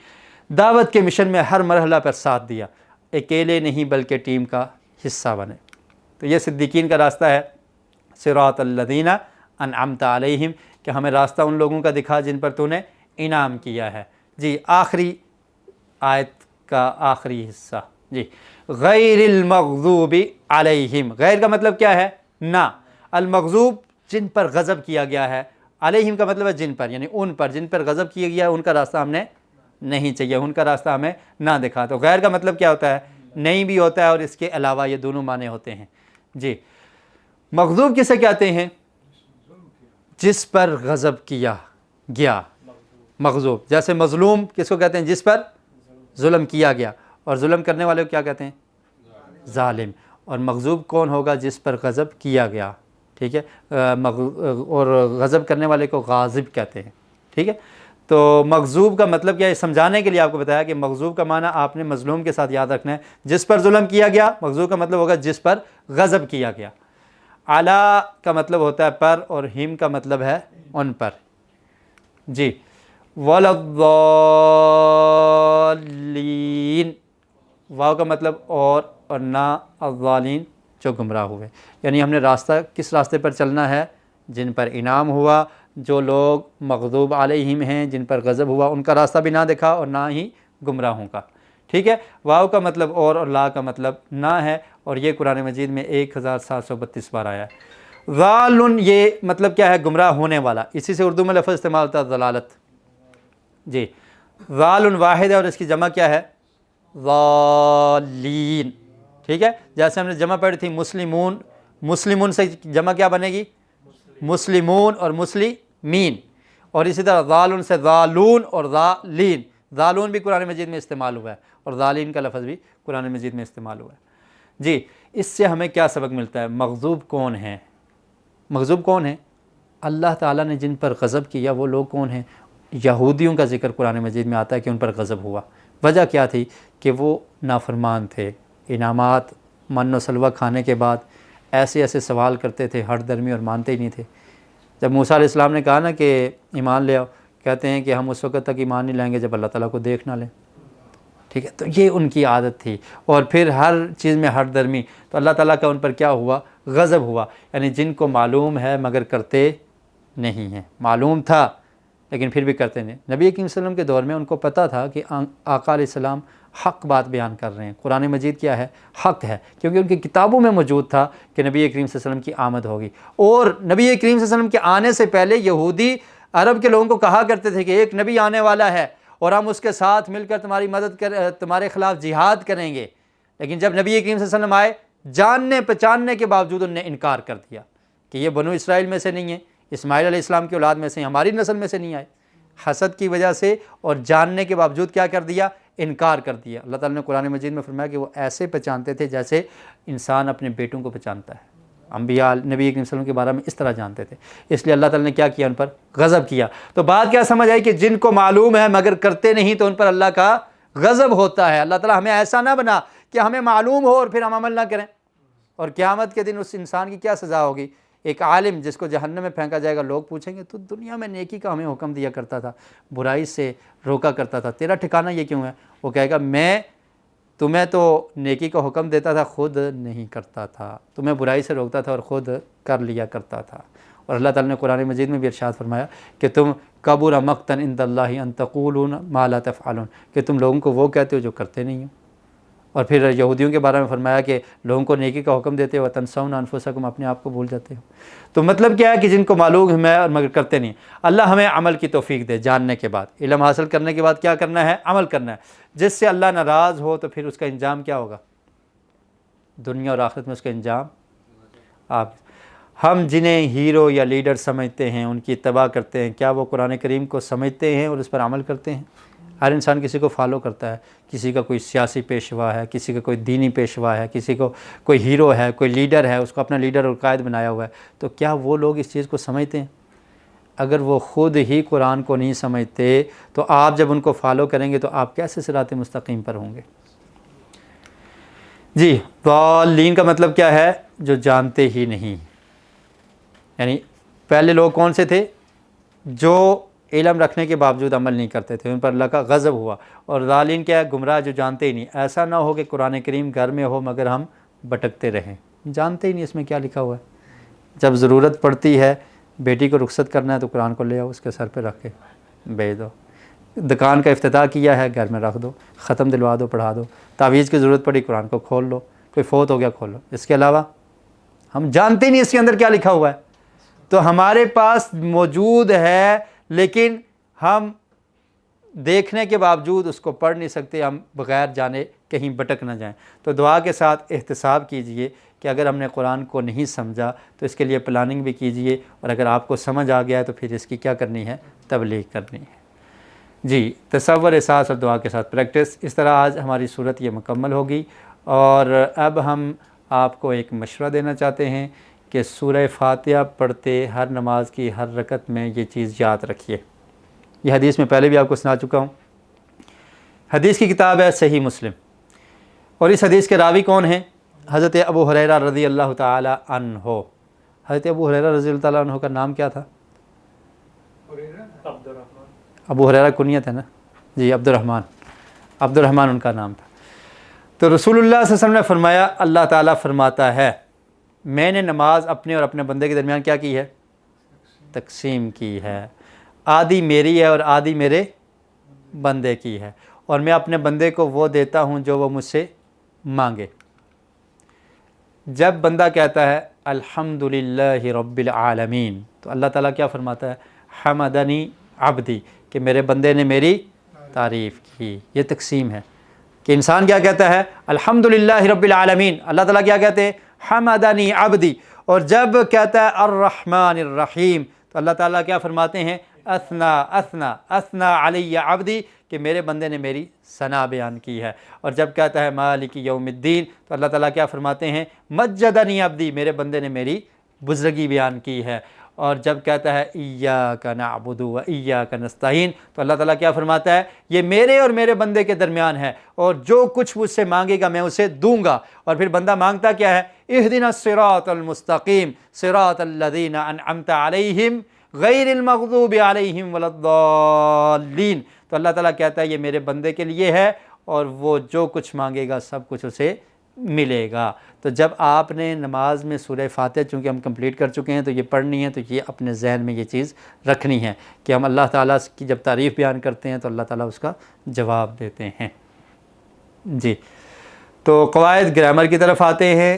دعوت کے مشن میں ہر مرحلہ پر ساتھ دیا، اکیلے نہیں بلکہ ٹیم کا حصہ بنے۔ تو یہ صدیقین کا راستہ ہے، صراط الذین انعمت علیہم، کہ ہمیں راستہ ان لوگوں کا دکھا جن پر تو نے انعام کیا ہے۔ جی آخری آیت کا آخری حصہ، جی غیر المغضوب علیہم، غیر کا مطلب کیا ہے؟ نہ، المغضوب جن پر غضب کیا گیا ہے، علیہم کا مطلب ہے جن پر، یعنی ان پر جن پر غضب کیا گیا ہے ان کا راستہ ہم نے نہیں چاہیے، ان کا راستہ ہمیں نہ دکھا۔ تو غیر کا مطلب کیا ہوتا ہے؟ نہیں بھی ہوتا ہے اور اس کے علاوہ، یہ دونوں معنی ہوتے ہیں۔ جی مغضوب کسے کہتے ہیں؟ جس پر غضب کیا گیا، مغضوب۔ جیسے مظلوم کس کو کہتے ہیں؟ جس پر ظلم کیا گیا، اور ظلم کرنے والے کو کیا کہتے ہیں؟ ظالم۔ اور مغضوب کون ہوگا؟ جس پر غضب کیا گیا، ٹھیک ہے، اور غضب کرنے والے کو غاضب کہتے ہیں، ٹھیک ہے۔ تو مغضوب کا مطلب کیا ہے سمجھانے کے لیے آپ کو بتایا کہ مغضوب کا معنی آپ نے مظلوم کے ساتھ یاد رکھنا ہے، جس پر ظلم کیا گیا۔ مغضوب کا مطلب ہوگا جس پر غضب کیا گیا۔ علی کا مطلب ہوتا ہے پر، اور ہم کا مطلب ہے ان پر۔ جی والضالین، واو کا مطلب اور نہ، الضالین جو گمراہ ہوئے، یعنی ہم نے راستہ کس راستے پر چلنا ہے؟ جن پر انعام ہوا، جو لوگ مغضوب علیہم ہیں، جن پر غضب ہوا، ان کا راستہ بھی نہ دکھا اور نہ ہی گمراہوں کا، ٹھیک ہے۔ واو کا مطلب اور لا کا مطلب نہ ہے، اور یہ قرآن مجید میں 1732 بار آیا ہے۔ ضال، یہ مطلب کیا ہے؟ گمراہ ہونے والا، اسی سے اردو میں لفظ استعمال ہوتا ہے ضلالت۔ جی ضال واحد ہے اور اس کی جمع کیا ہے؟ ضالین، ٹھیک ہے۔ جیسے ہم نے جمع پڑھی تھی مسلمون، مسلمون سے جمع کیا بنے گی؟ مسلمون اور مسلمین، اور اسی طرح ضال سے ضالون اور ضالین، ضالون بھی قرآن مجید میں استعمال ہوا ہے، اور ضالین کا لفظ بھی قرآن مجید میں استعمال ہوا ہے۔ جی اس سے ہمیں کیا سبق ملتا ہے؟ مغضوب کون ہیں؟ مغضوب کون ہیں؟ اللہ تعالیٰ نے جن پر غضب کیا وہ لوگ کون ہیں؟ یہودیوں کا ذکر قرآن مجید میں آتا ہے کہ ان پر غضب ہوا۔ وجہ کیا تھی؟ کہ وہ نافرمان تھے، انعامات من و سلوہ کھانے کے بعد ایسے ایسے سوال کرتے تھے ہر درمی، اور مانتے ہی نہیں تھے۔ جب موسیٰ علیہ السلام نے کہا نا کہ ایمان لے آؤ، کہتے ہیں کہ ہم اس وقت تک ایمان نہیں لائیں گے جب اللہ تعالیٰ کو دیکھ نہ لیں، ٹھیک ہے۔ تو یہ ان کی عادت تھی، اور پھر ہر چیز میں ہر درمی، تو اللہ تعالیٰ کا ان پر کیا ہوا؟ غضب ہوا، یعنی جن کو معلوم ہے مگر کرتے نہیں ہیں، معلوم تھا لیکن پھر بھی کرتے نہیں۔ نبی کریم صلی اللہ علیہ وسلم کے دور میں ان کو پتہ تھا کہ آقا علیہ السلام حق بات بیان کر رہے ہیں، قرآن مجید کیا ہے؟ حق ہے، کیونکہ ان کی کتابوں میں موجود تھا کہ نبی کریم صلی اللہ علیہ وسلم کی آمد ہوگی۔ اور نبی کریم صلی اللہ علیہ وسلم کے آنے سے پہلے یہودی عرب کے لوگوں کو کہا کرتے تھے کہ ایک نبی آنے والا ہے اور ہم اس کے ساتھ مل کر تمہاری مدد تمہارے خلاف جہاد کریں گے، لیکن جب نبی کریم صلی اللہ علیہ وسلم آئے، جاننے پہچاننے کے باوجود انہوں نے انکار کر دیا کہ یہ بنو اسرائیل میں سے نہیں ہے، اسماعیل علیہ السلام کی اولاد میں سے، ہماری نسل میں سے نہیں آئے۔ حسد کی وجہ سے اور جاننے کے باوجود کیا کر دیا؟ انکار کر دیا۔ اللہ تعالیٰ نے قرآن مجید میں فرمایا کہ وہ ایسے پہچانتے تھے جیسے انسان اپنے بیٹوں کو پہچانتا ہے، انبیاء نبی کریم صلی اللہ علیہ وسلم کے بارے میں اس طرح جانتے تھے، اس لیے اللہ تعالیٰ نے کیا کیا؟ ان پر غضب کیا۔ تو بات کیا سمجھ آئی کہ جن کو معلوم ہے مگر کرتے نہیں تو ان پر اللہ کا غضب ہوتا ہے۔ اللہ تعالیٰ ہمیں ایسا نہ بنا کہ ہمیں معلوم ہو اور پھر ہم عمل نہ کریں، اور قیامت کے دن اس انسان کی کیا سزا ہوگی؟ ایک عالم جس کو جہنم میں پھینکا جائے گا، لوگ پوچھیں گے تو دنیا میں نیکی کا ہمیں حکم دیا کرتا تھا، برائی سے روکا کرتا تھا، تیرا ٹھکانہ یہ کیوں ہے؟ وہ کہے گا میں تمہیں تو نیکی کا حکم دیتا تھا، خود نہیں کرتا تھا، تمہیں برائی سے روکتا تھا اور خود کر لیا کرتا تھا۔ اور اللہ تعالیٰ نے قرآن مجید میں بھی ارشاد فرمایا کہ تم کبر مقتا عند اللہ ان تقولون ما لا تفعلون، کہ تم لوگوں کو وہ کہتے ہو جو کرتے نہیں ہو۔ اور پھر یہودیوں کے بارے میں فرمایا کہ لوگوں کو نیکی کا حکم دیتے ہو تنسون انفسکم، اپنے آپ کو بھول جاتے ہو۔ تو مطلب کیا ہے کہ جن کو معلوم ہے اور مگر کرتے نہیں۔ اللہ ہمیں عمل کی توفیق دے، جاننے کے بعد، علم حاصل کرنے کے بعد کیا کرنا ہے؟ عمل کرنا ہے، جس سے اللہ ناراض ہو تو پھر اس کا انجام کیا ہوگا؟ دنیا اور آخرت میں اس کا انجام ہم جنہیں ہیرو یا لیڈر سمجھتے ہیں، ان کی اتباع کرتے ہیں، کیا وہ قرآن کریم کو سمجھتے ہیں اور اس پر عمل کرتے ہیں؟ ہر انسان کسی کو فالو کرتا ہے، کسی کا کوئی سیاسی پیشوا ہے، کسی کا کوئی دینی پیشوا ہے، کسی کو کوئی ہیرو ہے، کوئی لیڈر ہے، اس کو اپنا لیڈر اور قائد بنایا ہوا ہے۔ تو کیا وہ لوگ اس چیز کو سمجھتے ہیں؟ اگر وہ خود ہی قرآن کو نہیں سمجھتے تو آپ جب ان کو فالو کریں گے تو آپ کیسے صراط مستقیم پر ہوں گے؟ جی ضالین کا مطلب کیا ہے؟ جو جانتے ہی نہیں، یعنی پہلے لوگ کون سے تھے؟ جو علم رکھنے کے باوجود عمل نہیں کرتے تھے، ان پر اللہ کا غضب ہوا۔ اور ضالین کیا ہے؟ گمراہ جو جانتے ہی نہیں۔ ایسا نہ ہو کہ قرآن کریم گھر میں ہو مگر ہم بھٹکتے رہیں، جانتے ہی نہیں اس میں کیا لکھا ہوا ہے۔ جب ضرورت پڑتی ہے بیٹی کو رخصت کرنا ہے تو قرآن کو لے آؤ، اس کے سر پہ رکھ کے بھیج دو۔ دکان کا افتتاح کیا ہے گھر میں رکھ دو، ختم دلوا دو، پڑھا دو۔ تعویذ کی ضرورت پڑی قرآن کو کھول لو، کوئی فوت ہو گیا کھول لو۔ اس کے علاوہ ہم جانتے نہیں اس کے اندر کیا لکھا ہوا ہے، تو ہمارے پاس موجود ہے لیکن ہم دیکھنے کے باوجود اس کو پڑھ نہیں سکتے، ہم بغیر جانے کہیں بھٹک نہ جائیں۔ تو دعا کے ساتھ احتساب کیجئے کہ اگر ہم نے قرآن کو نہیں سمجھا تو اس کے لیے پلاننگ بھی کیجئے، اور اگر آپ کو سمجھ آ گیا ہے تو پھر اس کی کیا کرنی ہے؟ تبلیغ کرنی ہے۔ جی، تصور، احساس اور دعا کے ساتھ پریکٹس۔ اس طرح آج ہماری صورت یہ مکمل ہوگی، اور اب ہم آپ کو ایک مشورہ دینا چاہتے ہیں کہ سورہ فاتحہ پڑھتے ہر نماز کی ہر رکعت میں یہ چیز یاد رکھیے۔ یہ حدیث میں پہلے بھی آپ کو سنا چکا ہوں۔ حدیث کی کتاب ہے صحیح مسلم، اور اس حدیث کے راوی کون ہیں؟ حضرت ابو ہریرہ رضی اللہ تعالی عنہ۔ حضرت ابو ہریرہ رضی اللہ تعالی عنہ کا نام کیا تھا؟ ابو ہریرہ کنیت ہے نا جی، عبد الرحمن ان کا نام تھا۔ تو رسول اللہ صلی اللہ علیہ وسلم نے فرمایا، اللہ تعالیٰ فرماتا ہے میں نے نماز اپنے اور اپنے بندے کے درمیان کیا کی ہے؟ تقسیم کی ہے۔ آدھی میری ہے اور آدھی میرے بندے کی ہے، اور میں اپنے بندے کو وہ دیتا ہوں جو وہ مجھ سے مانگے۔ جب بندہ کہتا ہے الحمدللہ رب العالمین تو اللہ تعالیٰ کیا فرماتا ہے؟ حمدنی عبدی، کہ میرے بندے نے میری تعریف کی۔ یہ تقسیم ہے کہ انسان کیا کہتا ہے؟ الحمدللہ رب العالمین، اللہ تعالیٰ کیا کہتے ہیں؟ حمدنی عبدی۔ اور جب کہتا ہے الرحمن الرحیم تو اللہ تعالیٰ کیا فرماتے ہیں؟ اثنا علی عبدی، کہ میرے بندے نے میری ثنا بیان کی ہے۔ اور جب کہتا ہے مالک یوم الدین تو اللہ تعالیٰ کیا فرماتے ہیں؟ مجدنی عبدی، میرے بندے نے میری بزرگی بیان کی ہے۔ اور جب کہتا ہے ایاک نعبد و ایاک نستعین تو اللہ تعالیٰ کیا فرماتا ہے؟ یہ میرے اور میرے بندے کے درمیان ہے، اور جو کچھ مجھ سے مانگے گا میں اسے دوں گا۔ اور پھر بندہ مانگتا کیا ہے؟ اہدنا الصراط المستقیم صراط الذین انعمت علیہم غیر المغضوب علیہم ولا الضالین۔ تو اللہ تعالیٰ کہتا ہے یہ میرے بندے کے لیے ہے، اور وہ جو کچھ مانگے گا سب کچھ اسے ملے گا۔ تو جب آپ نے نماز میں سورہ فاتحہ چونکہ ہم کمپلیٹ کر چکے ہیں تو یہ پڑھنی ہے، تو یہ اپنے ذہن میں یہ چیز رکھنی ہے کہ ہم اللہ تعالیٰ کی جب تعریف بیان کرتے ہیں تو اللہ تعالیٰ اس کا جواب دیتے ہیں۔ جی، تو قواعد گرامر کی طرف آتے ہیں۔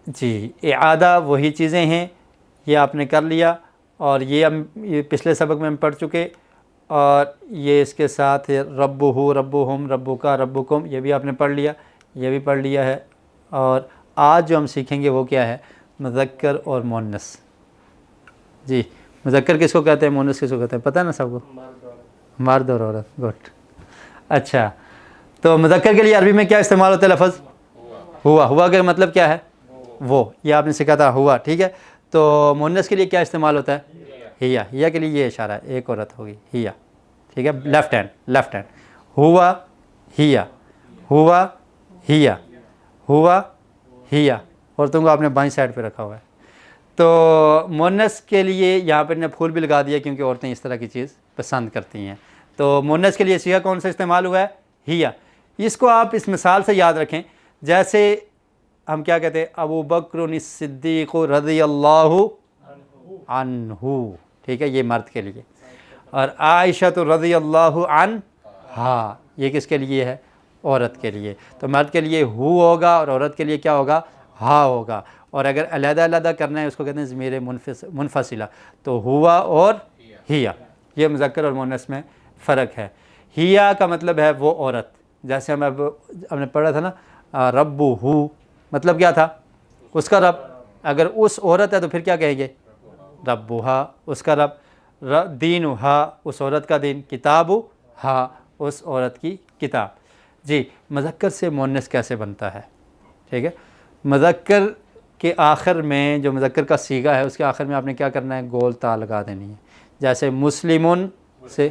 جی، اعادہ وہی چیزیں ہیں، یہ آپ نے کر لیا، اور یہ پچھلے سبق میں ہم پڑھ چکے، اور یہ اس کے ساتھ ربہ ربہم ربک ربکم یہ بھی آپ نے پڑھ لیا، یہ بھی پڑھ لیا ہے۔ اور آج جو ہم سیکھیں گے وہ کیا ہے؟ مذکر اور مؤنث۔ جی، مذکر کس کو کہتے ہیں، مؤنث کس کو کہتے ہیں؟ پتہ ہے نا سب کو؟ مرد اور عورت۔ گڈ، اچھا، تو مذکر کے لیے عربی میں کیا استعمال ہوتا ہے؟ لفظ ہوا کا مطلب کیا ہے؟ وہ، یہ آپ نے سیکھا تھا ہوا، ٹھیک ہے۔ تو مؤنث کے لیے کیا استعمال ہوتا ہے؟ ہیا کے لیے یہ اشارہ ہے، ایک عورت ہوگی ہیا، ٹھیک ہے، لیفٹ ہینڈ ہوا ہیا، ہوا ہیا، ہوا ہیا، عورتوں کو آپ نے بائیں سائڈ پہ رکھا ہوا ہے۔ تو مؤنث کے لیے یہاں پہ نے پھول بھی لگا دیا کیونکہ عورتیں اس طرح کی چیز پسند کرتی ہیں۔ تو مؤنث کے لیے صیغہ کون سا استعمال ہوا ہے؟ ہیا۔ اس کو آپ اس مثال سے یاد رکھیں، جیسے ہم کیا کہتے ہیں؟ ابو بکر الصدیق رضی اللہ عنہ، ٹھیک ہے، یہ مرد کے لیے۔ اور عائشہ رضی اللہ عنہا، یہ کس کے لیے ہے؟ عورت کے لیے۔ تو مرد کے لیے ہو ہوگا اور عورت کے لیے کیا ہوگا؟ ہا ہوگا۔ اور اگر علیحدہ علیحدہ کرنا ہے اس کو کہتے ہیں ضمیر منفصلہ، تو ہوا اور ہیا، یہ مذکر اور مؤنث میں فرق ہے۔ ہیا کا مطلب ہے وہ عورت، جیسے ہم نے پڑھا تھا نا ربو ہو، مطلب کیا تھا؟ اس کا رب۔ اگر اس عورت ہے تو پھر کیا کہیں گے؟ ربوہا، اس کا رب۔ دینہا، اس عورت کا دین۔ کتابہا، اس عورت کی کتاب۔ جی، مذکر سے مؤنث کیسے بنتا ہے؟ ٹھیک ہے، مذکر کے آخر میں جو مذکر کا صیغہ ہے اس کے آخر میں آپ نے کیا کرنا ہے؟ گول تا لگا دینی ہے۔ جیسے مسلمون سے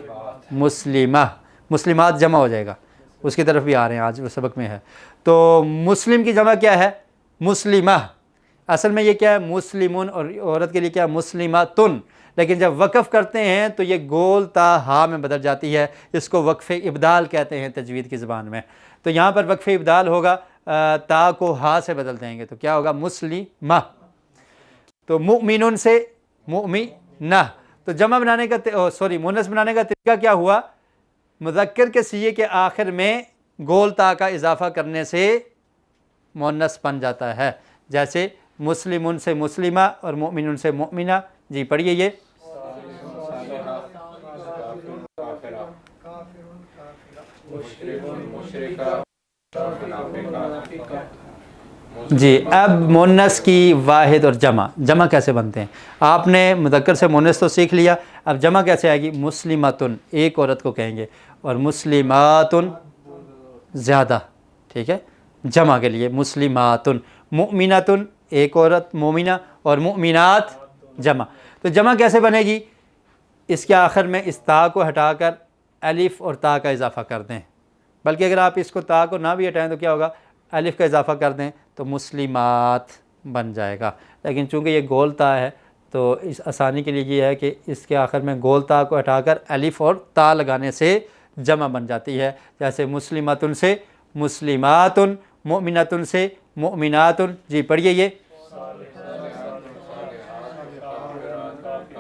مسلمہ، مسلمات جمع ہو جائے گا، اس کی طرف بھی آ رہے ہیں، آج وہ سبق میں ہے۔ تو مسلم کی جمع کیا ہے؟ مسلمہ۔ اصل میں یہ کیا ہے؟ مسلمون، اور عورت کے لیے کیا؟ مسلماتن۔ لیکن جب وقف کرتے ہیں تو یہ گول تا ہا میں بدل جاتی ہے، اس کو وقف ابدال کہتے ہیں تجوید کی زبان میں۔ تو یہاں پر وقف ابدال ہوگا، تا کو ہا سے بدل دیں گے تو کیا ہوگا؟ مسلمہ. تو مؤمنون سے مؤمنہ. تو جمع بنانے کا مؤنث بنانے کا طریقہ کیا ہوا؟ مذکر کے سیغے کے آخر میں گول تا کا اضافہ کرنے سے مؤنث بن جاتا ہے. جیسے مسلمون سے مسلمہ اور مؤمنون سے مؤمنہ. جی پڑھیے یہ. جی اب مؤنث کی واحد اور جمع کیسے بنتے ہیں؟ آپ نے مذکر سے مؤنث تو سیکھ لیا، اب جمع کیسے آئے گی؟ مسلمتن ایک عورت کو کہیں گے، اور مسلماتن زیادہ، ٹھیک ہے، جمع کے لیے مسلماتن. مؤمنتن ایک عورت مومنہ، اور مؤمنات جمع. تو جمع کیسے بنے گی؟ اس کے آخر میں اس تا کو ہٹا کر الف اور تا کا اضافہ کر دیں، بلکہ اگر آپ اس کو تا کو نہ بھی ہٹائیں تو کیا ہوگا؟ الف کا اضافہ کر دیں تو مسلمات بن جائے گا. لیکن چونکہ یہ گول تا ہے تو اس آسانی کے لیے یہ ہے کہ اس کے آخر میں گول تا کو ہٹا کر الف اور تا لگانے سے جمع بن جاتی ہے. جیسے مسلماتن سے مسلماتن، مؤمناتن سے مؤمناتن. جی پڑھیے یہ.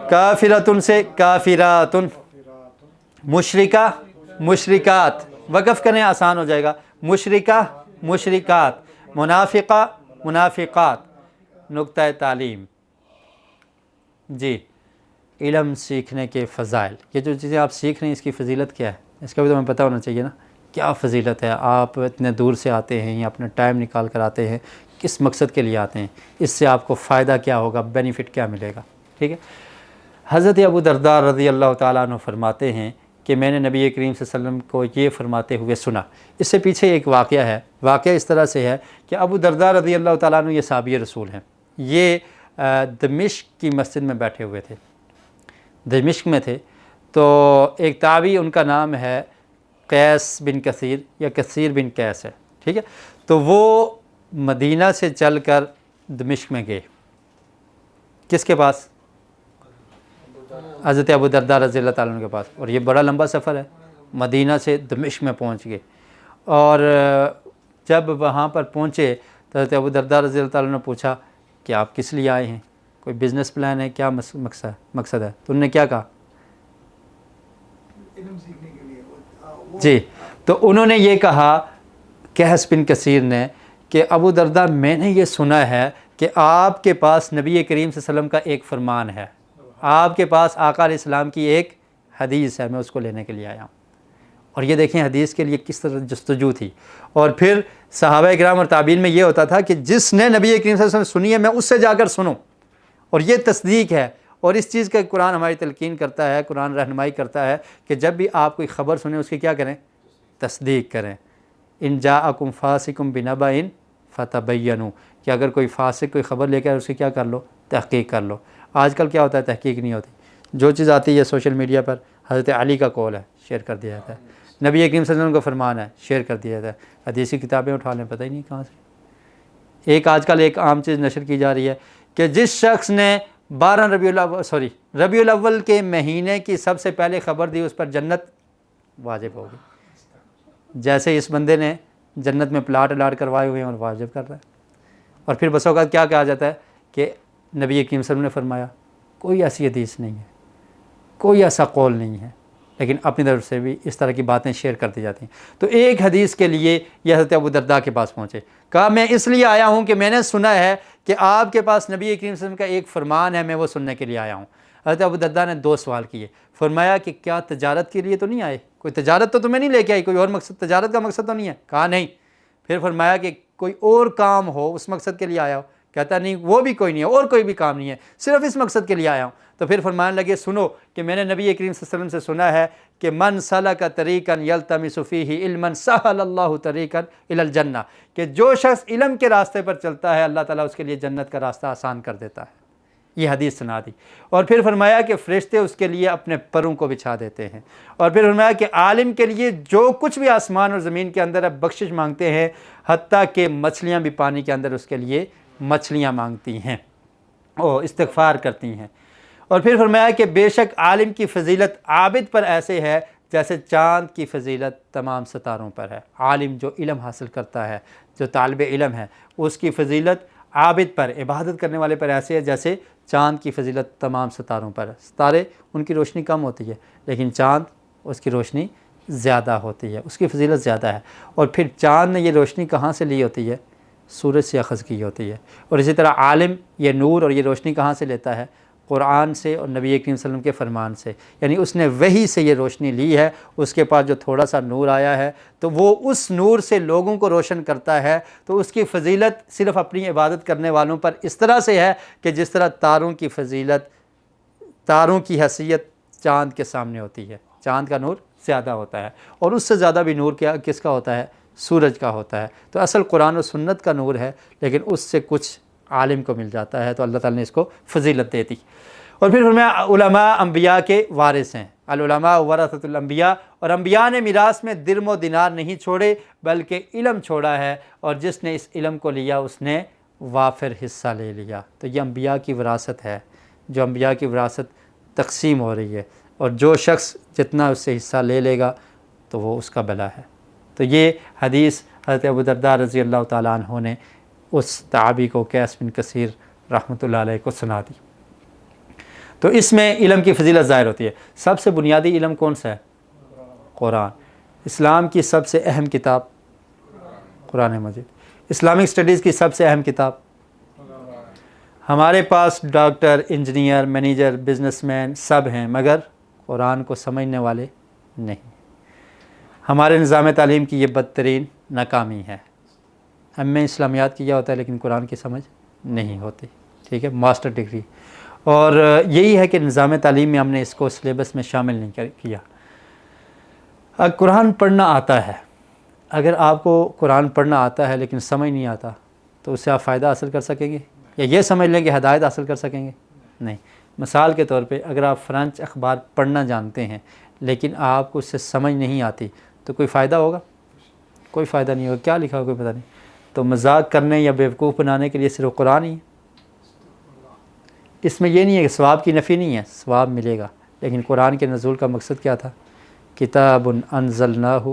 کافراتن سے کافراتن، مشرکہ مشرکات. وقف کریں آسان ہو جائے گا. مشرکہ مشرکات، منافقہ منافقات. نقطہ تعلیم. جی علم سیکھنے کے فضائل. یہ جو چیزیں آپ سیکھ رہے ہیں اس کی فضیلت کیا ہے؟ اس کا بھی تو ہمیں پتہ ہونا چاہیے نا. کیا فضیلت ہے؟ آپ اتنے دور سے آتے ہیں یا اپنا ٹائم نکال کر آتے ہیں، کس مقصد کے لیے آتے ہیں؟ اس سے آپ کو فائدہ کیا ہوگا؟ بینیفٹ کیا ملے گا؟ ٹھیک ہے. حضرت ابو درداء رضی اللہ تعالیٰ عنہ فرماتے ہیں کہ میں نے نبی کریم صلی اللہ علیہ وسلم کو یہ فرماتے ہوئے سنا. اس سے پیچھے ایک واقعہ ہے. واقعہ اس طرح سے ہے کہ ابو درداء رضی اللہ تعالیٰ عنہ یہ صحابی رسول ہیں. یہ دمشق کی مسجد میں بیٹھے ہوئے تھے، دمشق میں تھے. تو ایک تابعی ان کا نام ہے قیس بن کثیر یا کثیر بن قیس ہے، ٹھیک ہے. تو وہ مدینہ سے چل کر دمشق میں گئے. کس کے پاس؟ حضرت ابو درداء رضی اللہ تعالیٰ عنہ کے پاس. اور یہ بڑا لمبا سفر ہے، مدینہ سے دمشق میں پہنچ گئے. اور جب وہاں پر پہنچے تو حضرت ابو درداء رضی اللہ تعالیٰ عنہ نے پوچھا کہ آپ کس لیے آئے ہیں؟ کوئی بزنس پلان ہے؟ کیا مقصد ہے؟ تو انہوں نے کیا کہا؟ علم سیکھنے کے لیے. جی تو انہوں نے یہ کہا قیس بن کثیر نے کہ ابو درداء میں نے یہ سنا ہے کہ آپ کے پاس نبی کریم صلی اللہ علیہ وسلم کا ایک فرمان ہے، آپ کے پاس آقا علیہ السلام کی ایک حدیث ہے، میں اس کو لینے کے لیے آیا ہوں. اور یہ دیکھیں حدیث کے لیے کس طرح جستجو تھی. اور پھر صحابہ کرام اور تابعین میں یہ ہوتا تھا کہ جس نے نبی کریم صلی اللہ علیہ وسلم سنی ہے میں اس سے جا کر سنوں. اور یہ تصدیق ہے، اور اس چیز کا قرآن ہماری تلقین کرتا ہے، قرآن رہنمائی کرتا ہے کہ جب بھی آپ کوئی خبر سنیں اس کی کیا کریں؟ تصدیق کریں. ان جاءکم فاسق بنبأ فتبینوا، کہ اگر کوئی فاسق کوئی خبر لے کر اس کی کیا کر لو؟ تحقیق کر لو. آج کل کیا ہوتا ہے؟ تحقیق نہیں ہوتی، جو چیز آتی ہے سوشل میڈیا پر حضرت علی کا قول ہے شیئر کر دیا جاتا ہے، نبی کریم صلی اللہ علیہ وسلم کا فرمان ہے شیئر کر دیا جاتا ہے. حدیث کی کتابیں اٹھا لیں، پتہ ہی نہیں کہاں سے. آج کل ایک عام چیز نشر کی جا رہی ہے کہ جس شخص نے 12 ربیع الاول کے مہینے کی سب سے پہلے خبر دی اس پر جنت واجب ہوگی. جیسے اس بندے نے جنت میں پلاٹ الاٹ کروائے ہوئے ہیں اور واجب کر رہا ہے. اور پھر بسوں کا کیا کہا جاتا ہے کہ نبی کریم صلی اللہ علیہ وسلم نے فرمایا. کوئی ایسی حدیث نہیں ہے، کوئی ایسا قول نہیں ہے، لیکن اپنی طرف سے بھی اس طرح کی باتیں شیئر کرتی جاتی ہیں. تو ایک حدیث کے لیے یہ حضرت ابو درداء کے پاس پہنچے. کہا میں اس لیے آیا ہوں کہ میں نے سنا ہے کہ آپ کے پاس نبی کریم صلی اللہ علیہ وسلم کا ایک فرمان ہے، میں وہ سننے کے لیے آیا ہوں. حضرت ابو درداء نے 2 سوال کیے. فرمایا کہ کیا تجارت کے لیے تو نہیں آئے؟ کوئی تجارت تو تمہیں نہیں لے کے آئی؟ کوئی اور مقصد تجارت کا مقصد تو نہیں ہے؟ کہا نہیں. پھر فرمایا کہ کوئی اور کام ہو اس مقصد کے لیے آیا ہو؟ کہتا نہیں وہ بھی کوئی نہیں ہے، اور کوئی بھی کام نہیں ہے، صرف اس مقصد کے لیے آیا ہوں. تو پھر فرمانے لگے سنو کہ میں نے نبی کریم صلی اللہ علیہ وسلم سے سنا ہے کہ من سلک طریقا یلتمس فیہ علما سہل اللہ طریقا الی الجنہ، کہ جو شخص علم کے راستے پر چلتا ہے اللہ تعالیٰ اس کے لیے جنت کا راستہ آسان کر دیتا ہے. یہ حدیث سنا دی. اور پھر فرمایا کہ فرشتے اس کے لیے اپنے پروں کو بچھا دیتے ہیں. اور پھر فرمایا کہ عالم کے لیے جو کچھ بھی آسمان اور زمین کے اندر ہے بخشش مانگتے ہیں، حتیٰ کہ مچھلیاں بھی پانی کے اندر اس کے لیے مچھلیاں مانگتی ہیں اور استغفار کرتی ہیں. اور پھر فرمایا کہ بے شک عالم کی فضیلت عابد پر ایسے ہے جیسے چاند کی فضیلت تمام ستاروں پر ہے. عالم جو علم حاصل کرتا ہے جو طالب علم ہے اس کی فضیلت عابد پر، عبادت کرنے والے پر ایسے ہے جیسے چاند کی فضیلت تمام ستاروں پر ہے۔ ستارے ان کی روشنی کم ہوتی ہے لیکن چاند اس کی روشنی زیادہ ہوتی ہے، اس کی فضیلت زیادہ ہے۔ اور پھر چاند نے یہ روشنی کہاں سے لی ہوتی ہے؟ سورج سے اخذ کی ہوتی ہے۔ اور اسی طرح عالم یہ نور اور یہ روشنی کہاں سے لیتا ہے؟ قرآن سے اور نبی کریم صلی اللہ علیہ وسلم کے فرمان سے، یعنی اس نے وحی سے یہ روشنی لی ہے، اس کے پاس جو تھوڑا سا نور آیا ہے تو وہ اس نور سے لوگوں کو روشن کرتا ہے، تو اس کی فضیلت صرف اپنی عبادت کرنے والوں پر اس طرح سے ہے کہ جس طرح تاروں کی فضیلت، تاروں کی حیثیت چاند کے سامنے ہوتی ہے، چاند کا نور زیادہ ہوتا ہے، اور اس سے زیادہ بھی نور کس کا ہوتا ہے؟ سورج کا ہوتا ہے۔ تو اصل قرآن و سنت کا نور ہے، لیکن اس سے کچھ عالم کو مل جاتا ہے تو اللہ تعالیٰ نے اس کو فضیلت دے دی۔ اور پھر فرمایا علماء انبیاء کے وارث ہیں، العلماء ورثۃ الانبیاء، اور انبیاء نے میراث میں درم و دینار نہیں چھوڑے بلکہ علم چھوڑا ہے، اور جس نے اس علم کو لیا اس نے وافر حصہ لے لیا۔ تو یہ انبیاء کی وراثت ہے، جو انبیاء کی وراثت تقسیم ہو رہی ہے، اور جو شخص جتنا اس سے حصہ لے لے گا تو وہ اس کا بلا ہے۔ تو یہ حدیث حضرت ابو درداء رضی اللہ تعالیٰ عنہ نے اس تابعی کو قیس بن کثیر رحمۃ اللہ علیہ کو سنا دی۔ تو اس میں علم کی فضیلت ظاہر ہوتی ہے۔ سب سے بنیادی علم کون سا ہے؟ قرآن۔ اسلام کی سب سے اہم کتاب قرآن مجید۔ اسلامک اسٹڈیز کی سب سے اہم کتاب۔ ہمارے پاس doctor, engineer, manager, business man سب ہیں، مگر قرآن کو سمجھنے والے نہیں۔ ہمارے نظام تعلیم کی یہ بدترین ناکامی ہے۔ ہم میں اسلامیات کیا ہوتا ہے لیکن قرآن کی سمجھ نہیں ہوتی، ٹھیک ہے، ماسٹر ڈگری۔ اور یہی ہے کہ نظام تعلیم میں ہم نے اس کو سلیبس میں شامل نہیں کیا۔ قرآن پڑھنا آتا ہے، اگر آپ کو قرآن پڑھنا آتا ہے لیکن سمجھ نہیں آتا تو اس سے آپ فائدہ حاصل کر سکیں گے یا یہ سمجھ لیں کہ ہدایت حاصل کر سکیں گے؟ نہیں۔ مثال کے طور پہ اگر آپ فرانچ اخبار پڑھنا جانتے ہیں لیکن آپ کو اس سے سمجھ نہیں آتی تو کوئی فائدہ ہوگا؟ کوئی فائدہ نہیں ہوگا۔ کیا لکھا ہوگا کوئی پتہ نہیں۔ تو مذاق کرنے یا بیوقوف بنانے کے لیے صرف قرآن ہی ہے۔ اس میں یہ نہیں ہے کہ ثواب کی نفی نہیں ہے، ثواب ملے گا، لیکن قرآن کے نزول کا مقصد کیا تھا؟ کتاب انزلناہ،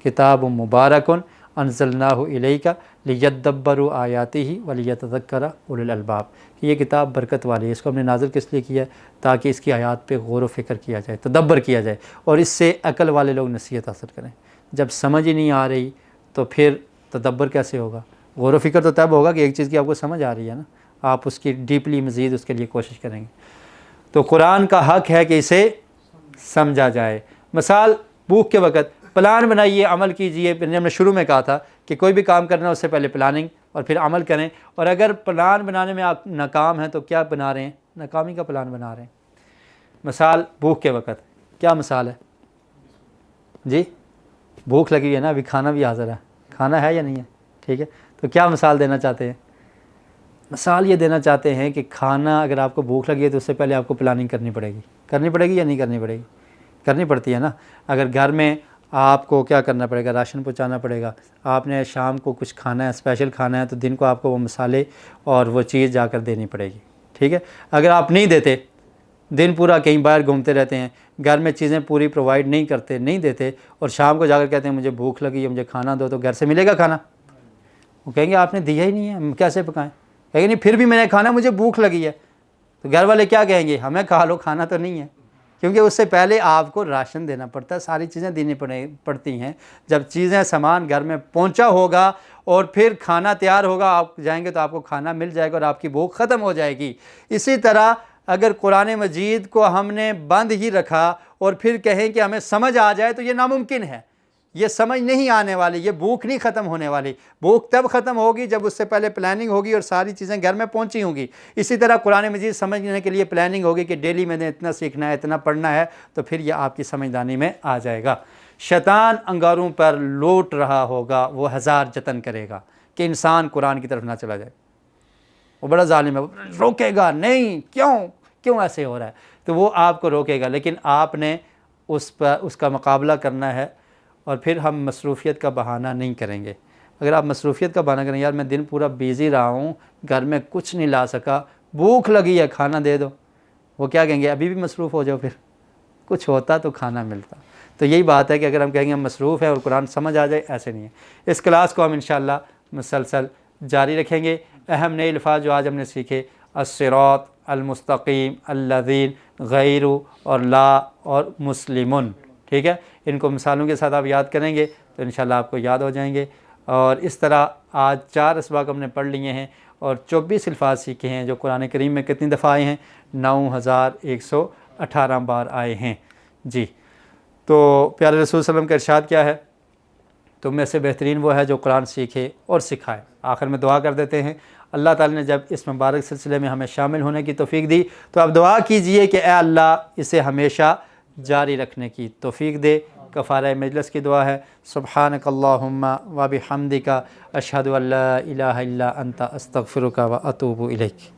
کتاب مبارک انزلناہ الیک لیدبروا آیاتہ ولیتذکر اولو الالباب، کہ یہ کتاب برکت والی ہے، اس کو ہم نے نازل کس لیے کیا ہے؟ تاکہ اس کی آیات پہ غور و فکر کیا جائے، تدبر کیا جائے، اور اس سے عقل والے لوگ نصیحت حاصل کریں۔ جب سمجھ ہی نہیں آ رہی تو پھر تدبر کیسے ہوگا؟ غور و فکر تو تب ہوگا کہ ایک چیز کی آپ کو سمجھ آ رہی ہے نا، آپ اس کی ڈیپلی مزید اس کے لیے کوشش کریں گے۔ تو قرآن کا حق ہے کہ اسے سمجھا جائے۔ مثال بھوک کے وقت پلان بنائیے، عمل کیجئے۔ ہم نے شروع میں کہا تھا کہ کوئی بھی کام کرنا ہے اس سے پہلے پلاننگ اور پھر عمل کریں، اور اگر پلان بنانے میں آپ ناکام ہیں تو کیا بنا رہے ہیں؟ ناکامی کا پلان بنا رہے ہیں۔ مثال بھوک کے وقت کیا مثال ہے جی؟ بھوک لگی ہے نا، ابھی کھانا بھی حاضر ہے، کھانا ہے یا نہیں ہے؟ ٹھیک ہے، تو کیا مثال دینا چاہتے ہیں؟ مثال یہ دینا چاہتے ہیں کہ کھانا اگر آپ کو بھوک لگی ہے تو اس سے پہلے آپ کو پلاننگ کرنی پڑے گی یا نہیں کرنی پڑے گی؟ کرنی پڑتی ہے نا۔ اگر گھر میں آپ کو کیا کرنا پڑے گا؟ راشن پہنچانا پڑے گا، آپ نے شام کو کچھ کھانا ہے، اسپیشل کھانا ہے، تو دن کو آپ کو وہ مسالے اور وہ چیز جا کر دینی پڑے گی، ٹھیک ہے۔ اگر آپ نہیں دیتے، دن پورا کہیں باہر گھومتے رہتے ہیں، گھر میں چیزیں پوری پرووائڈ نہیں دیتے، اور شام کو جا کر کہتے ہیں مجھے بھوک لگی ہے، مجھے کھانا دو، تو گھر سے ملے گا کھانا؟ وہ کہیں گے آپ نے دیا ہی نہیں ہے، ہم کیسے پکائیں؟ کہیں گے نہیں پھر بھی میں نے کھانا، مجھے بھوک لگی ہے۔ تو گھر والے کیا کہیں گے؟ ہمیں کھا لو، کھانا تو نہیں ہے، کیونکہ اس سے پہلے آپ کو راشن دینا پڑتا ہے، ساری چیزیں دینی پڑتی ہیں۔ جب چیزیں سامان گھر میں پہنچا ہوگا اور پھر کھانا تیار ہوگا، آپ جائیں گے تو آپ کو کھانا مل جائے گا اور آپ کی بھوک ختم ہو جائے گی۔ اسی طرح اگر قرآن مجید کو ہم نے بند ہی رکھا اور پھر کہیں کہ ہمیں سمجھ آ جائے تو یہ ناممکن ہے، یہ سمجھ نہیں آنے والی، یہ بھوک نہیں ختم ہونے والی۔ بھوک تب ختم ہوگی جب اس سے پہلے پلاننگ ہوگی اور ساری چیزیں گھر میں پہنچی ہوں گی۔ اسی طرح قرآن مجید سمجھنے کے لیے پلاننگ ہوگی کہ ڈیلی میں نے اتنا سیکھنا ہے، اتنا پڑھنا ہے، تو پھر یہ آپ کی سمجھدانی میں آ جائے گا۔ شیطان انگاروں پر لوٹ رہا ہوگا، وہ ہزار جتن کرے گا کہ انسان قرآن کی طرف نہ چلا جائے۔ وہ بڑا ظالم ہے، وہ روکے گا نہیں، کیوں ایسے ہو رہا ہے؟ تو وہ آپ کو روکے گا، لیکن آپ نے اس کا مقابلہ کرنا ہے، اور پھر ہم مصروفیت کا بہانہ نہیں کریں گے۔ اگر آپ مصروفیت کا بہانہ کریں، یار میں دن پورا بیزی رہا ہوں، گھر میں کچھ نہیں لا سکا، بھوک لگی ہے، کھانا دے دو، وہ کیا کہیں گے؟ ابھی بھی مصروف ہو جاؤ، پھر کچھ ہوتا تو کھانا ملتا۔ تو یہی بات ہے کہ اگر ہم کہیں گے ہم مصروف ہیں اور قرآن سمجھ آ جائے، ایسے نہیں ہے۔ اس کلاس کو ہم انشاءاللہ مسلسل جاری رکھیں گے۔ اہم نئے الفاظ جو آج ہم نے سیکھے، الصراط، المستقیم، الذین، غیر اور لا اور مسلمن، ٹھیک ہے، ان کو مثالوں کے ساتھ آپ یاد کریں گے تو انشاءاللہ آپ کو یاد ہو جائیں گے۔ اور اس طرح آج 4 اسباق ہم نے پڑھ لیے ہیں اور 24 الفاظ سیکھے ہیں جو قرآن کریم میں کتنی دفعہ آئے ہیں؟ 9118 بار آئے ہیں۔ جی، تو پیارے رسول صلی اللہ علیہ وسلم کا ارشاد کیا ہے؟ تم میں سے بہترین وہ ہے جو قرآن سیکھے اور سکھائے۔ آخر میں دعا کر دیتے ہیں۔ اللہ تعالی نے جب اس مبارک سلسلے میں ہمیں شامل ہونے کی توفیق دی تو اب دعا کیجئے کہ اے اللہ اسے ہمیشہ جاری رکھنے کی توفیق دے۔ کفارہ مجلس کی دعا ہے، سبحانک اللہم و بحمدک اشہد ان لا الہ الا انت استغفرک و اتوب الیک۔